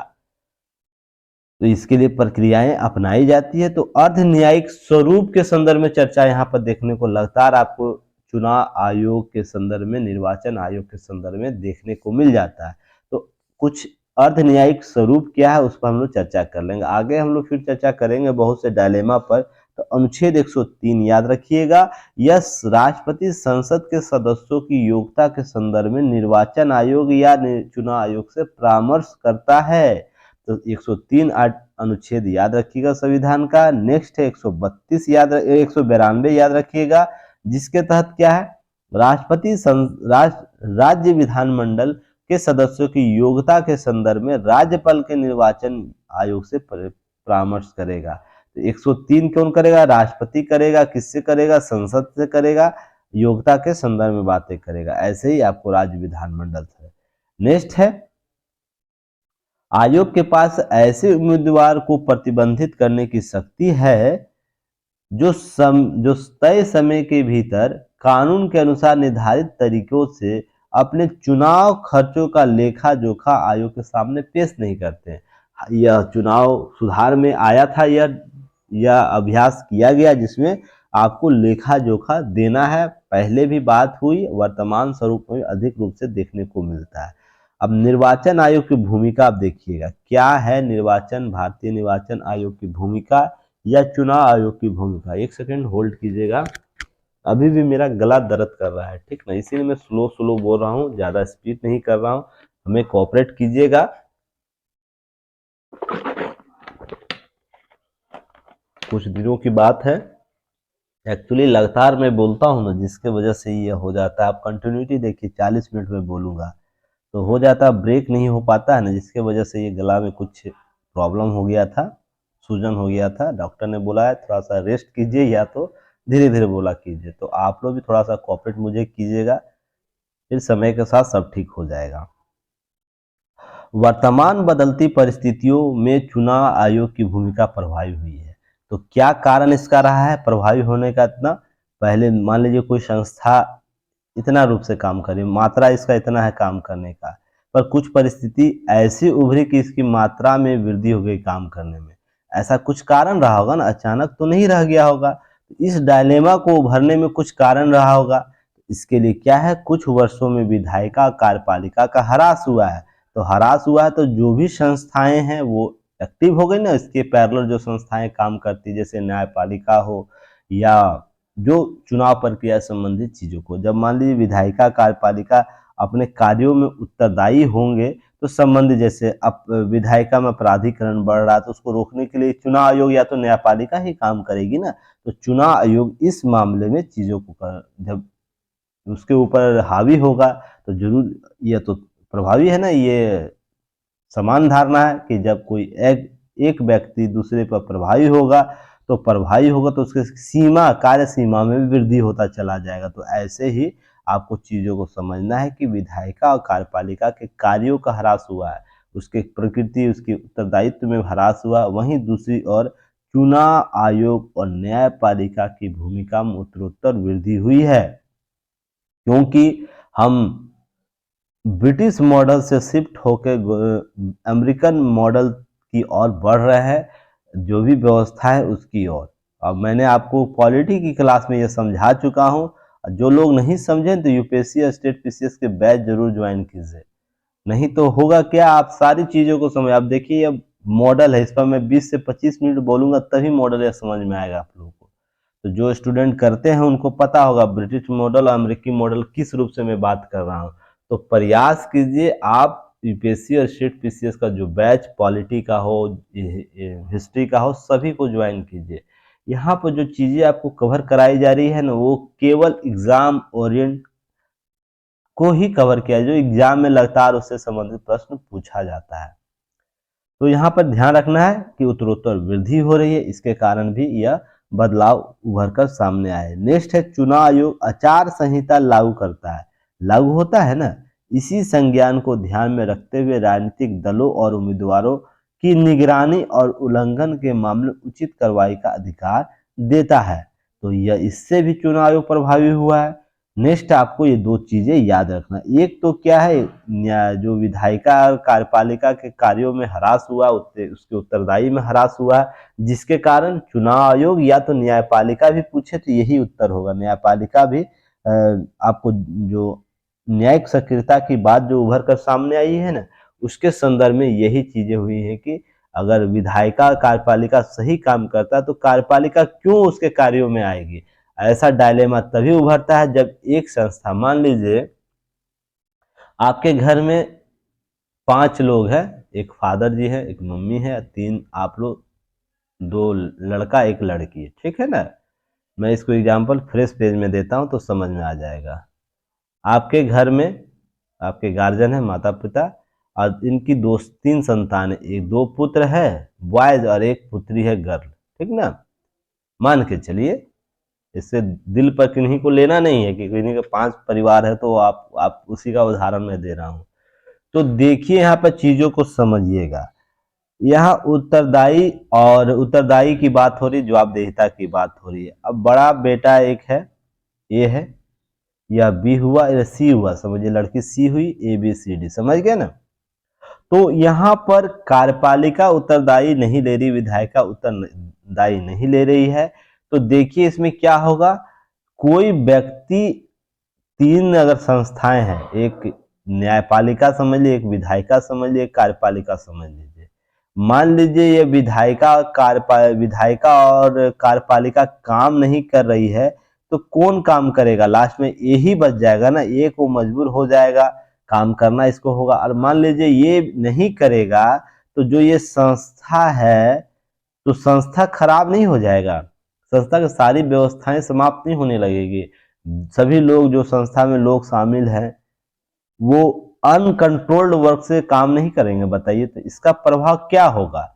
तो इसके लिए प्रक्रियाएं अपनाई जाती है। तो अर्ध न्यायिक स्वरूप के संदर्भ में चर्चा यहाँ पर देखने को लगातार आपको चुनाव आयोग के संदर्भ में, निर्वाचन आयोग के संदर्भ में देखने को मिल जाता है। तो कुछ अर्ध न्यायिक स्वरूप क्या है उस पर हम लोग चर्चा कर लेंगे। आगे हम लोग फिर चर्चा करेंगे बहुत से डायलेमा पर। तो अनुच्छेद 103 याद रखिएगा, यह राष्ट्रपति संसद के सदस्यों की योग्यता के संदर्भ में निर्वाचन आयोग या चुनाव आयोग से परामर्श करता है। तो 103 अनुच्छेद याद रखिएगा संविधान का। नेक्स्ट है 132 192 याद रखिएगा, जिसके तहत क्या है, राष्ट्रपति राज्य विधानमंडल के सदस्यों की योग्यता के संदर्भ में राज्यपाल के निर्वाचन आयोग से परामर्श करेगा। तो 103 कौन करेगा, राष्ट्रपति करेगा। किससे करेगा, संसद से करेगा, योग्यता के संदर्भ में बातें करेगा। ऐसे ही आपको राज्य विधानमंडल है। नेक्स्ट है, आयोग के पास ऐसे उम्मीदवार को प्रतिबंधित करने की शक्ति है जो तय समय के भीतर कानून के अनुसार निर्धारित तरीकों से अपने चुनाव खर्चों का लेखा जोखा आयोग के सामने पेश नहीं करते। यह चुनाव सुधार में आया था, यह अभ्यास किया गया जिसमें आपको लेखा जोखा देना है। पहले भी बात हुई, वर्तमान स्वरूप में अधिक रूप से देखने को मिलता है। अब निर्वाचन आयोग की भूमिका आप देखिएगा, क्या है निर्वाचन, भारतीय निर्वाचन आयोग की भूमिका या चुनाव आयोग की भूमिका। एक सेकंड होल्ड कीजिएगा, अभी भी मेरा गला दर्द कर रहा है, ठीक ना, इसीलिए मैं स्लो स्लो बोल रहा हूँ, ज्यादा स्पीड नहीं कर रहा हूँ, हमें कोऑपरेट कीजिएगा। कुछ दिनों की बात है, एक्चुअली लगातार मैं बोलता हूँ ना, जिसके वजह से ये हो जाता है। आप कंटिन्यूटी देखिए, 40 मिनट में बोलूंगा तो हो जाता है, ब्रेक नहीं हो पाता है ना, जिसके वजह से ये गला में कुछ प्रॉब्लम हो गया था, सूजन हो गया था। डॉक्टर ने बोला है थोड़ा सा रेस्ट कीजिए या तो धीरे धीरे बोला कीजिए। तो आप लोग भी थोड़ा सा कोऑपरेट मुझे कीजिएगा, फिर समय के साथ सब ठीक हो जाएगा। वर्तमान बदलती परिस्थितियों में चुनाव आयोग की भूमिका प्रभावी हुई है। तो क्या कारण इसका रहा है प्रभावी होने का इतना? पहले मान लीजिए कोई संस्था इतना रूप से काम करे, मात्रा इसका इतना है काम करने का, पर कुछ परिस्थिति ऐसी उभरी कि इसकी मात्रा में वृद्धि हो गई काम करने में। ऐसा कुछ कारण रहा होगा ना, अचानक तो नहीं रह गया होगा। इस डायलेमा को उभरने में कुछ कारण रहा होगा। इसके लिए क्या है, कुछ वर्षों में विधायिका कार्यपालिका का ह्रास हुआ है। तो ह्रास हुआ है तो जो भी संस्थाएं हैं वो एक्टिव हो गई ना, इसके पैरेलल जो संस्थाएं काम करती, जैसे न्यायपालिका हो या जो चुनाव प्रक्रिया संबंधित चीजों को, जब मान लीजिए विधायिका कार्यपालिका अपने कार्यों में उत्तरदायी होंगे तो संबंधित, जैसे अब विधायिका में अपराधीकरण बढ़ रहा है तो उसको रोकने के लिए चुनाव आयोग या तो न्यायपालिका ही काम करेगी ना। तो चुनाव आयोग इस मामले में चीजों को जब उसके ऊपर हावी होगा तो जरूर यह तो प्रभावी है ना। ये समान धारणा है कि जब कोई एक व्यक्ति दूसरे पर प्रभावी होगा तो उसके सीमा, कार्य सीमा में भी वृद्धि होता चला जाएगा। तो ऐसे ही आपको चीजों को समझना है कि विधायिका और कार्यपालिका के कार्यों का ह्रास हुआ है, उसके प्रकृति, उसके उत्तरदायित्व में ह्रास हुआ। वहीं दूसरी ओर चुनाव आयोग और न्यायपालिका की भूमिका में उत्तरोत्तर वृद्धि हुई है, क्योंकि हम ब्रिटिश मॉडल से शिफ्ट होकर अमेरिकन मॉडल की ओर बढ़ रहे हैं, जो भी व्यवस्था है उसकी ओर। अब मैंने आपको पॉलिटी की क्लास में ये समझा चुका हूँ। जो लोग नहीं समझें तो यूपीएससी और स्टेट पीसीएस के बैच जरूर ज्वाइन कीजिए, नहीं तो होगा क्या, आप सारी चीज़ों को समझ, अब देखिए अब मॉडल है, इस पर मैं 20 से 25 मिनट बोलूँगा तभी मॉडल यह समझ में आएगा आप लोगों को। तो जो स्टूडेंट करते हैं उनको पता होगा ब्रिटिश मॉडल और अमेरिकी मॉडल किस रूप से मैं बात कर रहा हूँ। तो प्रयास कीजिए आप यूपीएससी और स्टेट पीसीएस का जो बैच पॉलिटी का हो, हिस्ट्री का हो, सभी को ज्वाइन कीजिए। यहाँ पर जो चीज़ें आपको कवर कराई जा रही है ना, वो केवल एग्जाम ओरिएंट को ही कवर किया है, जो एग्जाम में लगातार उससे संबंधित प्रश्न पूछा जाता है। तो यहाँ पर ध्यान रखना है कि उत्तरोत्तर वृद्धि हो रही है, इसके कारण भी यह बदलाव उभर कर सामने आए। नेक्स्ट है चुनाव आयोग आचार संहिता लागू करता है, लागू होता है ना। इसी संज्ञान को ध्यान में रखते हुए राजनीतिक दलों और उम्मीदवारों की निगरानी और उल्लंघन के मामले उचित कार्रवाई का अधिकार देता है। तो यह इससे भी चुनाव आयोग प्रभावी हुआ है। नेक्स्ट आपको ये दो चीजें याद रखना, एक तो क्या है, जो विधायिका और कार्यपालिका के कार्यों में ह्रास हुआ, उसके उत्तरदायी में ह्रास हुआ, जिसके कारण चुनाव आयोग या तो न्यायपालिका भी पूछे तो यही उत्तर होगा। न्यायपालिका भी आपको जो न्यायिक सक्रियता की बात जो उभर कर सामने आई है ना, उसके संदर्भ में यही चीजें हुई है कि अगर विधायिका कार्यपालिका सही काम करता है तो कार्यपालिका क्यों उसके कार्यों में आएगी। ऐसा डायलेमा तभी उभरता है जब एक संस्था, मान लीजिए आपके घर में 5 लोग हैं, एक फादर जी है, एक मम्मी है, 3 आप लोग, 2 लड़का 1 लड़की है, ठीक है ना। मैं इसको एग्जांपल फ्रेश पेज में देता हूं तो समझ में आ जाएगा। आपके घर में आपके गार्जियन है, माता पिता, और इनकी 3 संतान है, एक 2 पुत्र है बॉयज और 1 पुत्री है गर्ल, ठीक ना। मान के चलिए, इससे दिल पर किन्हीं को लेना नहीं है कि किन्हीं के 5 परिवार है तो आप उसी का उदाहरण मैं दे रहा हूं। तो देखिए यहाँ पर चीजों को समझिएगा। यहाँ उत्तरदायी की बात हो रही, जवाबदेहिता की बात हो रही है। अब बड़ा बेटा एक है, ए है, या बी हुआ या सी हुआ, समझिए लड़की सी हुई, ए बी सी डी, समझ गए ना। तो यहाँ पर कार्यपालिका उत्तरदायी नहीं ले रही, विधायिका उत्तरदायी नहीं ले रही है। तो देखिए इसमें क्या होगा, कोई व्यक्ति, 3 अगर संस्थाएं हैं, एक न्यायपालिका समझ लीजिए, एक विधायिका समझ लीजिए, एक कार्यपालिका समझ लीजिए। मान लीजिए ये विधायिका और कार्यपालिका काम नहीं कर रही है तो कौन काम करेगा, लास्ट में यही बच जाएगा ना, एक वो मजबूर हो जाएगा, काम करना इसको होगा। और मान लीजिए ये नहीं करेगा तो जो ये संस्था है, तो संस्था खराब नहीं हो जाएगा, संस्था की सारी व्यवस्थाएं समाप्त नहीं होने लगेगी। सभी लोग जो संस्था में लोग शामिल हैं वो अनकंट्रोल्ड वर्क से काम नहीं करेंगे, बताइए तो इसका प्रभाव क्या होगा।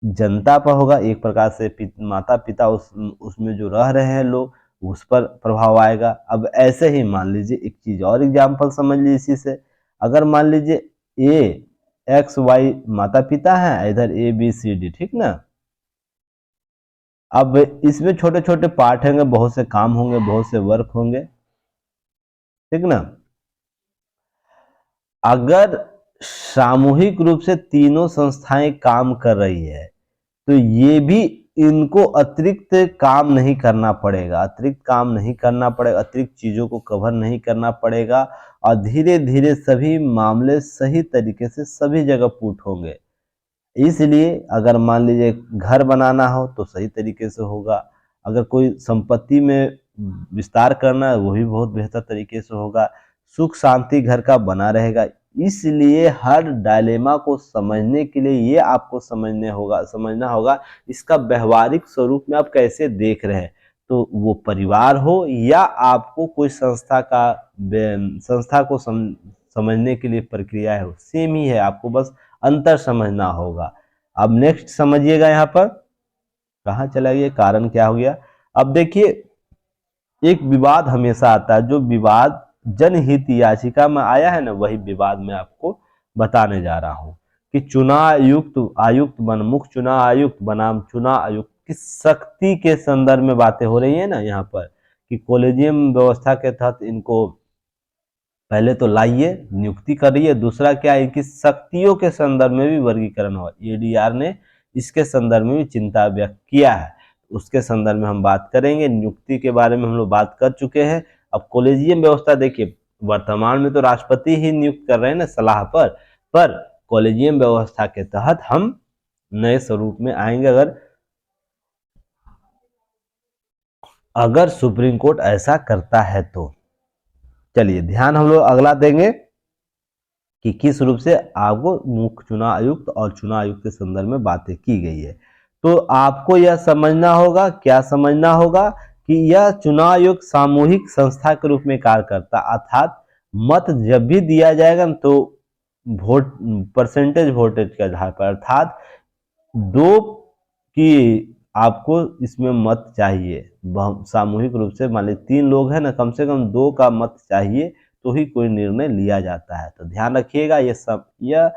जनता पर होगा, एक प्रकार से माता पिता उसमें जो रह रहे हैं लोग उस पर प्रभाव आएगा। अब ऐसे ही मान लीजिए एक चीज और एग्जाम्पल समझ लीजिए इसी से, अगर मान लीजिए ए एक्स वाई माता पिता हैं, इधर ए बी सी डी, ठीक ना। अब इसमें छोटे छोटे पार्ट होंगे, बहुत से काम होंगे, बहुत से वर्क होंगे, ठीक ना। अगर सामूहिक रूप से तीनों संस्थाएं काम कर रही है तो ये भी इनको अतिरिक्त काम नहीं करना पड़ेगा, अतिरिक्त काम नहीं करना पड़ेगा, अतिरिक्त चीजों को कवर नहीं करना पड़ेगा, और धीरे धीरे सभी मामले सही तरीके से सभी जगह पुट होंगे। इसलिए अगर मान लीजिए घर बनाना हो तो सही तरीके से होगा, अगर कोई संपत्ति में विस्तार करना है वो भी बहुत बेहतर तरीके से होगा, सुख शांति घर का बना रहेगा। इसलिए हर डायलेमा को समझने के लिए ये आपको समझना होगा इसका व्यवहारिक स्वरूप में आप कैसे देख रहे हैं। तो वो परिवार हो या आपको कोई संस्था को समझने के लिए प्रक्रिया है, सेम ही है, आपको बस अंतर समझना होगा। अब नेक्स्ट समझिएगा, यहाँ पर कहाँ चला गया, कारण क्या हो गया। अब देखिए एक विवाद हमेशा आता है, जो विवाद जनहित याचिका में आया है ना, वही विवाद मैं आपको बताने जा रहा हूं कि मुख्य चुनाव आयुक्त बनाम चुनाव आयुक्त की सख्ती के संदर्भ में बातें हो रही है ना यहाँ पर, कि कॉलेजियम व्यवस्था के तहत इनको पहले तो लाइए, नियुक्ति करिए, दूसरा क्या है कि शक्तियों के संदर्भ में भी वर्गीकरण हो। एडीआर ने इसके संदर्भ में भी चिंता व्यक्त किया है, उसके संदर्भ में हम बात करेंगे। नियुक्ति के बारे में हम लोग बात कर चुके हैं। अब कॉलेजियम व्यवस्था देखिए, वर्तमान में तो राष्ट्रपति ही नियुक्त कर रहे हैं ना सलाह पर कॉलेजियम व्यवस्था के तहत हम नए स्वरूप में आएंगे अगर सुप्रीम कोर्ट ऐसा करता है तो। चलिए ध्यान हम लोग अगला देंगे कि किस रूप से आपको मुख्य चुनाव आयुक्त और चुनाव आयुक्त के संदर्भ में बातें की गई है। तो आपको यह समझना होगा, क्या समझना होगा कि यह चुनाव आयोग सामूहिक संस्था के रूप में कार्य करता, अर्थात मत जब भी दिया जाएगा तो परसेंटेज वोटेज के आधार पर, अर्थात दो की आपको इसमें मत चाहिए सामूहिक रूप से, मान लीजिए 3 लोग हैं ना, कम से कम 2 का मत चाहिए तो ही कोई निर्णय लिया जाता है। तो ध्यान रखिएगा, यह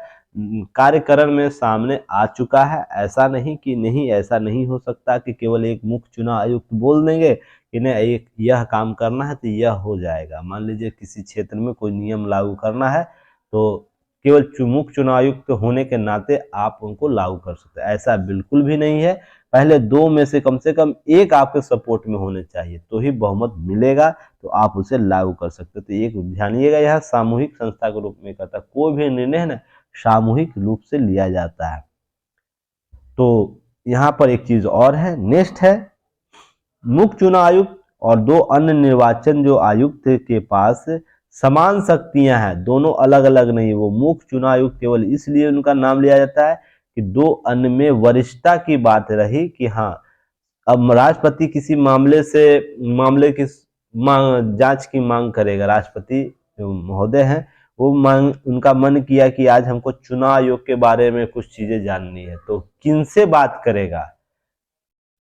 कार्यकरण में सामने आ चुका है। ऐसा नहीं कि नहीं, ऐसा नहीं हो सकता कि केवल एक मुख्य चुनाव आयुक्त बोल देंगे कि नहीं एक यह काम करना है तो यह हो जाएगा। मान लीजिए किसी क्षेत्र में कोई नियम लागू करना है तो केवल मुख्य चुनाव आयुक्त होने के नाते आप उनको लागू कर सकते हैं, ऐसा बिल्कुल भी नहीं है। पहले 2 में से कम एक आपके सपोर्ट में होने चाहिए तो ही बहुमत मिलेगा, तो आप उसे लागू कर सकते। तो एक ध्यानिएगा, यह सामूहिक संस्था के रूप में करता, कोई भी निर्णय है ना सामूहिक रूप से लिया जाता है। तो यहाँ पर एक चीज और है, नेक्स्ट है मुख्य चुनाव आयुक्त और 2 अन्य निर्वाचन जो आयुक्त के पास समान शक्तियां हैं, दोनों अलग अलग नहीं। वो मुख्य चुनाव आयुक्त केवल इसलिए उनका नाम लिया जाता है कि 2 अन्य में वरिष्ठता की बात रही कि हाँ अब राष्ट्रपति किसी मामले की जांच की मांग करेगा, राष्ट्रपति महोदय हैं वो उनका मन किया कि आज हमको चुनाव आयोग के बारे में कुछ चीजें जाननी है, तो किनसे बात करेगा,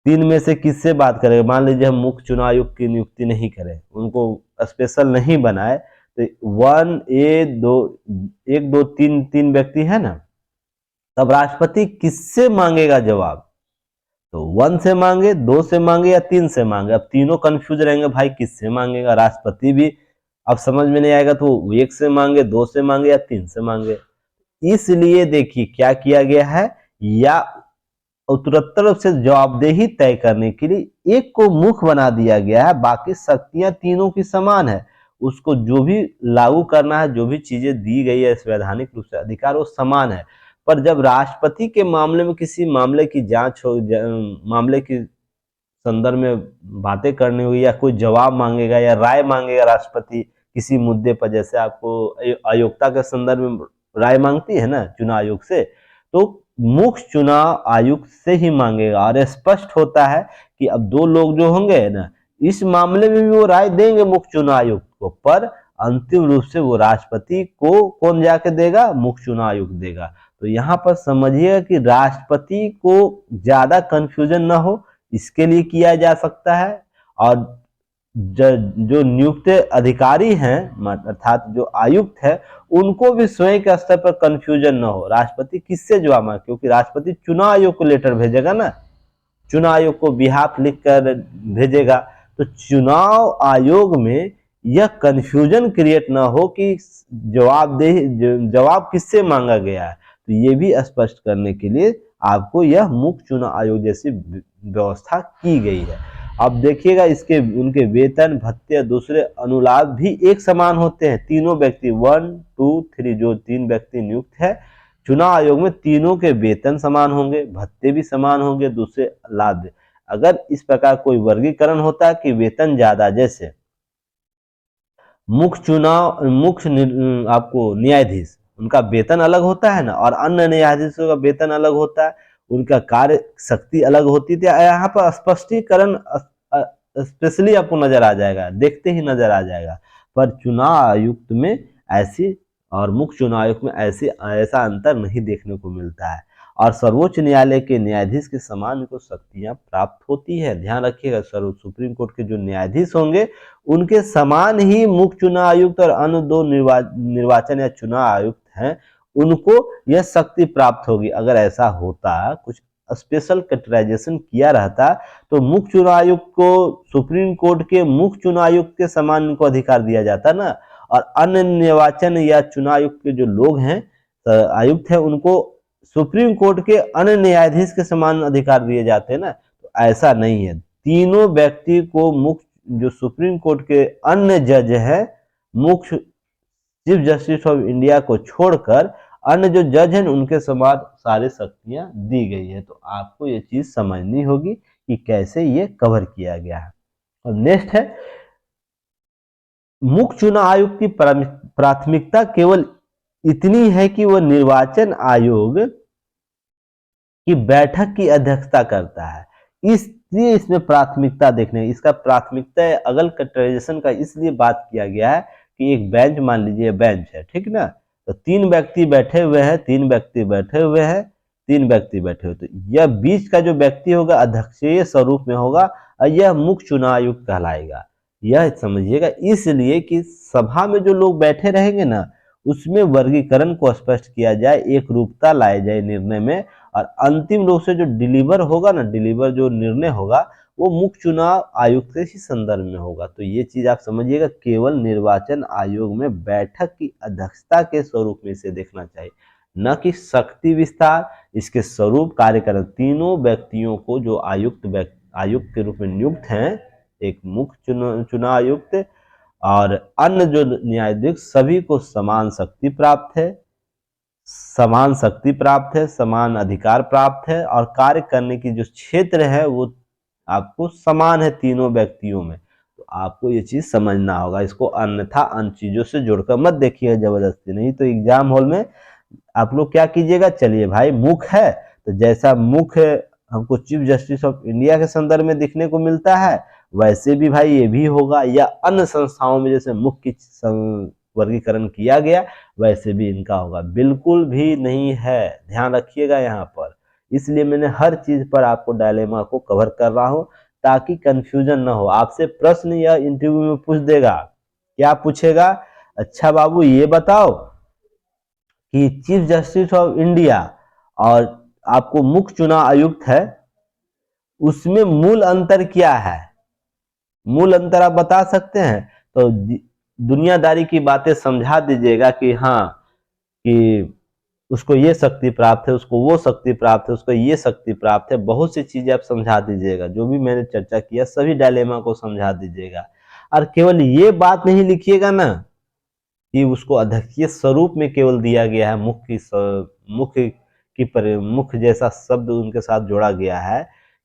3 में से किससे बात करेगा। मान लीजिए हम मुख्य चुनाव आयुक्त की नियुक्ति नहीं करें, उनको स्पेशल नहीं बनाए, तो 1 2 3 व्यक्ति है ना, तब राष्ट्रपति किससे मांगेगा जवाब, तो 1 से मांगे, 2 से मांगे या 3 से मांगे। अब तीनों कंफ्यूज रहेंगे भाई किससे मांगेगा, राष्ट्रपति भी अब समझ में नहीं आएगा तो 1 से मांगे, 2 से मांगे या 3 से मांगे। इसलिए देखिए क्या किया गया है, या उत्तरोत्तर से जवाबदेही तय करने के लिए एक को मुख्य बना दिया गया है, बाकी शक्तियां तीनों की समान है, उसको जो भी लागू करना है, जो भी चीजें दी गई है संवैधानिक रूप से अधिकार वो समान है। पर जब राष्ट्रपति के मामले में किसी मामले की जांच हो, मामले की संदर्भ में बातें करनी होगी या कोई जवाब मांगेगा या राय मांगेगा राष्ट्रपति किसी मुद्दे पर, जैसे आपको अयोग्यता के संदर्भ में राय मांगती है ना चुनाव आयोग से, तो मुख्य चुनाव आयुक्त से ही मांगेगा। और स्पष्ट होता है कि अब 2 लोग जो होंगे ना इस मामले में भी वो राय देंगे मुख्य चुनाव आयुक्त को, पर अंतिम रूप से वो राष्ट्रपति को कौन जाके देगा, मुख्य चुनाव आयुक्त देगा। तो यहाँ पर समझिएगा कि राष्ट्रपति को ज्यादा कंफ्यूजन ना हो इसके लिए किया जा सकता है, और जो नियुक्त अधिकारी हैं अर्थात जो आयुक्त है उनको भी स्वयं के स्तर पर कंफ्यूजन ना हो, राष्ट्रपति किससे जवाब मांगे, क्योंकि राष्ट्रपति चुनाव आयोग को लेटर भेजेगा ना, चुनाव आयोग को बिहाफ लिख कर भेजेगा, तो चुनाव आयोग में यह कंफ्यूजन क्रिएट ना हो कि जवाब किससे मांगा गया है। तो ये भी स्पष्ट करने के लिए आपको यह मुख्य चुनाव आयोग जैसी व्यवस्था की गई है। अब देखिएगा इसके उनके वेतन भत्ते दूसरे अनुलाभ भी एक समान होते हैं, तीनों व्यक्ति 1 2 3 जो 3 व्यक्ति नियुक्त है चुनाव आयोग में तीनों के वेतन समान होंगे, भत्ते भी समान होंगे, दूसरे लाभ। अगर इस प्रकार कोई वर्गीकरण होता है कि वेतन ज्यादा, जैसे मुख्य आपको न्यायाधीश उनका वेतन अलग होता है ना, और अन्य न्यायाधीशों का वेतन अलग होता है, उनका कार्य शक्ति अलग होती थी। यहाँ पर स्पष्टीकरण स्पेशली आपको नजर आ जाएगा, देखते ही नजर आ जाएगा। पर चुनाव आयुक्त में ऐसी और मुख्य चुनाव आयुक्त में ऐसा अंतर नहीं देखने को मिलता है। और सर्वोच्च न्यायालय के न्यायाधीश के समान को शक्तियां प्राप्त होती है। ध्यान रखिएगा, सुप्रीम कोर्ट के जो न्यायाधीश होंगे उनके समान ही मुख्य चुनाव आयुक्त और अन्य दो निर्वाचन या चुनाव आयुक्त हैं उनको यह शक्ति प्राप्त होगी। अगर ऐसा होता, कुछ स्पेशल कैटेगराइजेशन किया रहता, तो मुख्य चुनाव आयुक्त को सुप्रीम कोर्ट के मुख्य चुनाव आयुक्त के समान इनको अधिकार दिया जाता ना, और अन्य निर्वाचन या चुनाव आयुक्त के जो लोग हैं आयुक्त हैं उनको सुप्रीम कोर्ट के अन्य न्यायाधीश के समान अधिकार दिए जाते हैं ना। तो ऐसा नहीं है, तीनों व्यक्ति को मुख्य जो सुप्रीम कोर्ट के अन्य जज है, मुख्य चीफ जस्टिस ऑफ इंडिया को छोड़कर अन्य जो जज हैं उनके समान सारी शक्तियां दी गई है। तो आपको ये चीज समझनी होगी कि कैसे ये कवर किया गया है। और नेक्स्ट है, मुख्य चुनाव आयोग की प्राथमिकता केवल इतनी है कि वह निर्वाचन आयोग की बैठक की अध्यक्षता करता है, इसलिए इसमें प्राथमिकता देखने, इसका प्राथमिकता अगल कैटेगराइजेशन का इसलिए बात किया गया है कि एक बेंच, मान लीजिए बेंच है, ठीक ना, तो 3 व्यक्ति बैठे हुए हैं, 3 व्यक्ति बैठे हुए हैं, 3 व्यक्ति बैठे हुए, तो यह बीच का जो व्यक्ति होगा अध्यक्षीय स्वरूप में होगा और यह मुख्य चुनाव आयुक्त कहलाएगा। यह समझिएगा, इसलिए कि सभा में जो लोग बैठे रहेंगे ना उसमें वर्गीकरण को स्पष्ट किया जाए, एक रूपता लाई जाए निर्णय में, और अंतिम रूप से जो डिलीवर होगा ना, डिलीवर जो निर्णय होगा वो मुख्य चुनाव आयुक्त के ही संदर्भ में होगा। तो ये चीज आप समझिएगा, केवल निर्वाचन आयोग में बैठक की अध्यक्षता के स्वरूप में इसे देखना चाहिए, न कि शक्ति विस्तार, इसके स्वरूप, कार्यक्रम। तीनों व्यक्तियों को जो आयुक्त के रूप में नियुक्त हैं, एक मुख्य चुनाव आयुक्त और अन्य जो न्यायाधीश, सभी को समान शक्ति प्राप्त है, समान शक्ति प्राप्त है, समान अधिकार प्राप्त है, और कार्य करने की जो क्षेत्र है वो आपको समान है तीनों व्यक्तियों में। तो आपको ये चीज समझना होगा, इसको अन्यथा अन्य चीजों से जोड़कर मत देखिएगा जबरदस्ती, नहीं तो एग्जाम हॉल में आप लोग क्या कीजिएगा, चलिए भाई मुख्य है तो जैसा मुख्य हमको चीफ जस्टिस ऑफ इंडिया के संदर्भ में दिखने को मिलता है वैसे भी भाई ये भी होगा, या अन्य संस्थाओं में जैसे मुख्य वर्गीकरण किया गया वैसे भी इनका होगा। बिल्कुल भी नहीं है, ध्यान रखिएगा यहाँ पर। इसलिए मैंने हर चीज पर आपको डायलेमा को कवर कर रहा हूं ताकि कंफ्यूजन ना हो। आपसे प्रश्न या इंटरव्यू में पूछ देगा, क्या पूछेगा, अच्छा बाबू ये बताओ कि चीफ जस्टिस ऑफ इंडिया और आपको मुख्य चुनाव आयुक्त है, उसमें मूल अंतर क्या है, मूल अंतर आप बता सकते हैं? तो दुनियादारी की बातें समझा दीजिएगा कि हाँ, कि उसको ये शक्ति प्राप्त है, उसको वो शक्ति प्राप्त है, उसको ये शक्ति प्राप्त है, बहुत सी चीजें आप समझा दीजिएगा। जो भी मैंने चर्चा किया सभी डायलेमा को समझा दीजिएगा। और केवल ये बात नहीं लिखिएगा ना कि उसको अध्यक्षीय स्वरूप में केवल दिया गया है, मुख्य जैसा शब्द उनके साथ जोड़ा गया है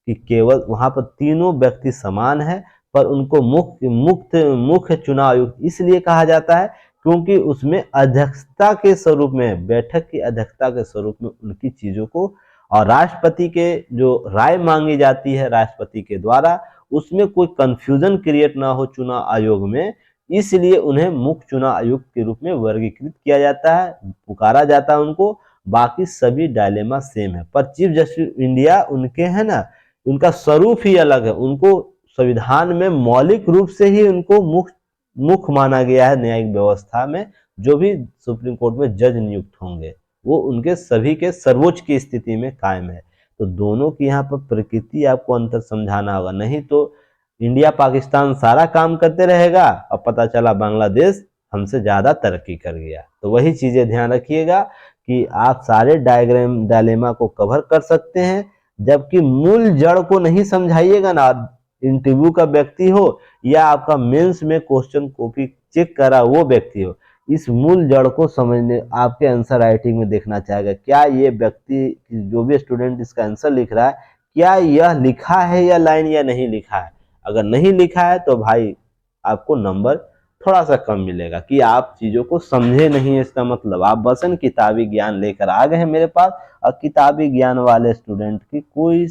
कि केवल वहां पर तीनों व्यक्ति समान है, पर उनको मुख्य चुनाव आयुक्त इसलिए कहा जाता है क्योंकि उसमें अध्यक्षता के स्वरूप में, बैठक की अध्यक्षता के स्वरूप में उनकी चीजों को, और राष्ट्रपति के जो राय मांगी जाती है राष्ट्रपति के द्वारा, उसमें कोई कंफ्यूजन क्रिएट ना हो चुनाव आयोग में, इसलिए उन्हें मुख्य चुनाव आयुक्त के रूप में वर्गीकृत किया जाता है, पुकारा जाता है उनको। बाकी सभी डायलेमा सेम है। पर चीफ जस्टिस इंडिया उनके हैं ना, उनका स्वरूप ही अलग है। उनको संविधान में मौलिक रूप से ही उनको मुख्य माना गया है। न्यायिक व्यवस्था में जो भी सुप्रीम कोर्ट में जज नियुक्त होंगे वो उनके सभी के सर्वोच्च की स्थिति में कायम है। तो दोनों की यहाँ पर प्रकृति आपको अंतर समझाना होगा, नहीं तो इंडिया पाकिस्तान सारा काम करते रहेगा और पता चला बांग्लादेश हमसे ज़्यादा तरक्की कर गया। तो वही चीज़ें ध्यान रखिएगा कि आप सारे डायलेमा को कवर कर सकते हैं, जबकि मूल जड़ को नहीं समझाइएगा ना। इंटरव्यू का व्यक्ति हो या आपका मेंस में क्वेश्चन कॉपी चेक करा वो व्यक्ति हो, इस मूल जड़ को समझने आपके आंसर राइटिंग में देखना चाहेगा। क्या ये व्यक्ति, जो भी स्टूडेंट इसका आंसर लिख रहा है, क्या यह लिखा है या लाइन या नहीं लिखा है। अगर नहीं लिखा है तो भाई आपको नंबर थोड़ा सा कम मिलेगा कि आप चीज़ों को समझे नहीं है। इसका मतलब आप बसन किताबी ज्ञान लेकर आ गए हैं मेरे पास, और किताबी ज्ञान वाले स्टूडेंट की कोई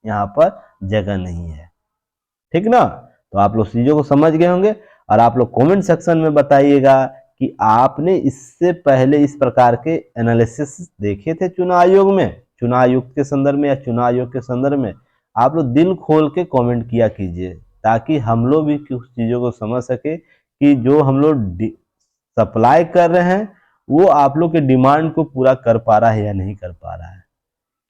यहाँ पर जगह नहीं है। ठीक ना। तो आप लोग चीज़ों को समझ गए होंगे, और आप लोग कमेंट सेक्शन में बताइएगा कि आपने इससे पहले इस प्रकार के एनालिसिस देखे थे चुनाव आयोग में, चुनाव आयुक्त के संदर्भ में या चुनाव आयोग के संदर्भ में। आप लोग दिल खोल के कमेंट किया कीजिए, ताकि हम लोग भी कुछ चीज़ों को समझ सके कि जो हम लोग सप्लाई कर रहे हैं वो आप लोग के डिमांड को पूरा कर पा रहा है या नहीं कर पा रहा है।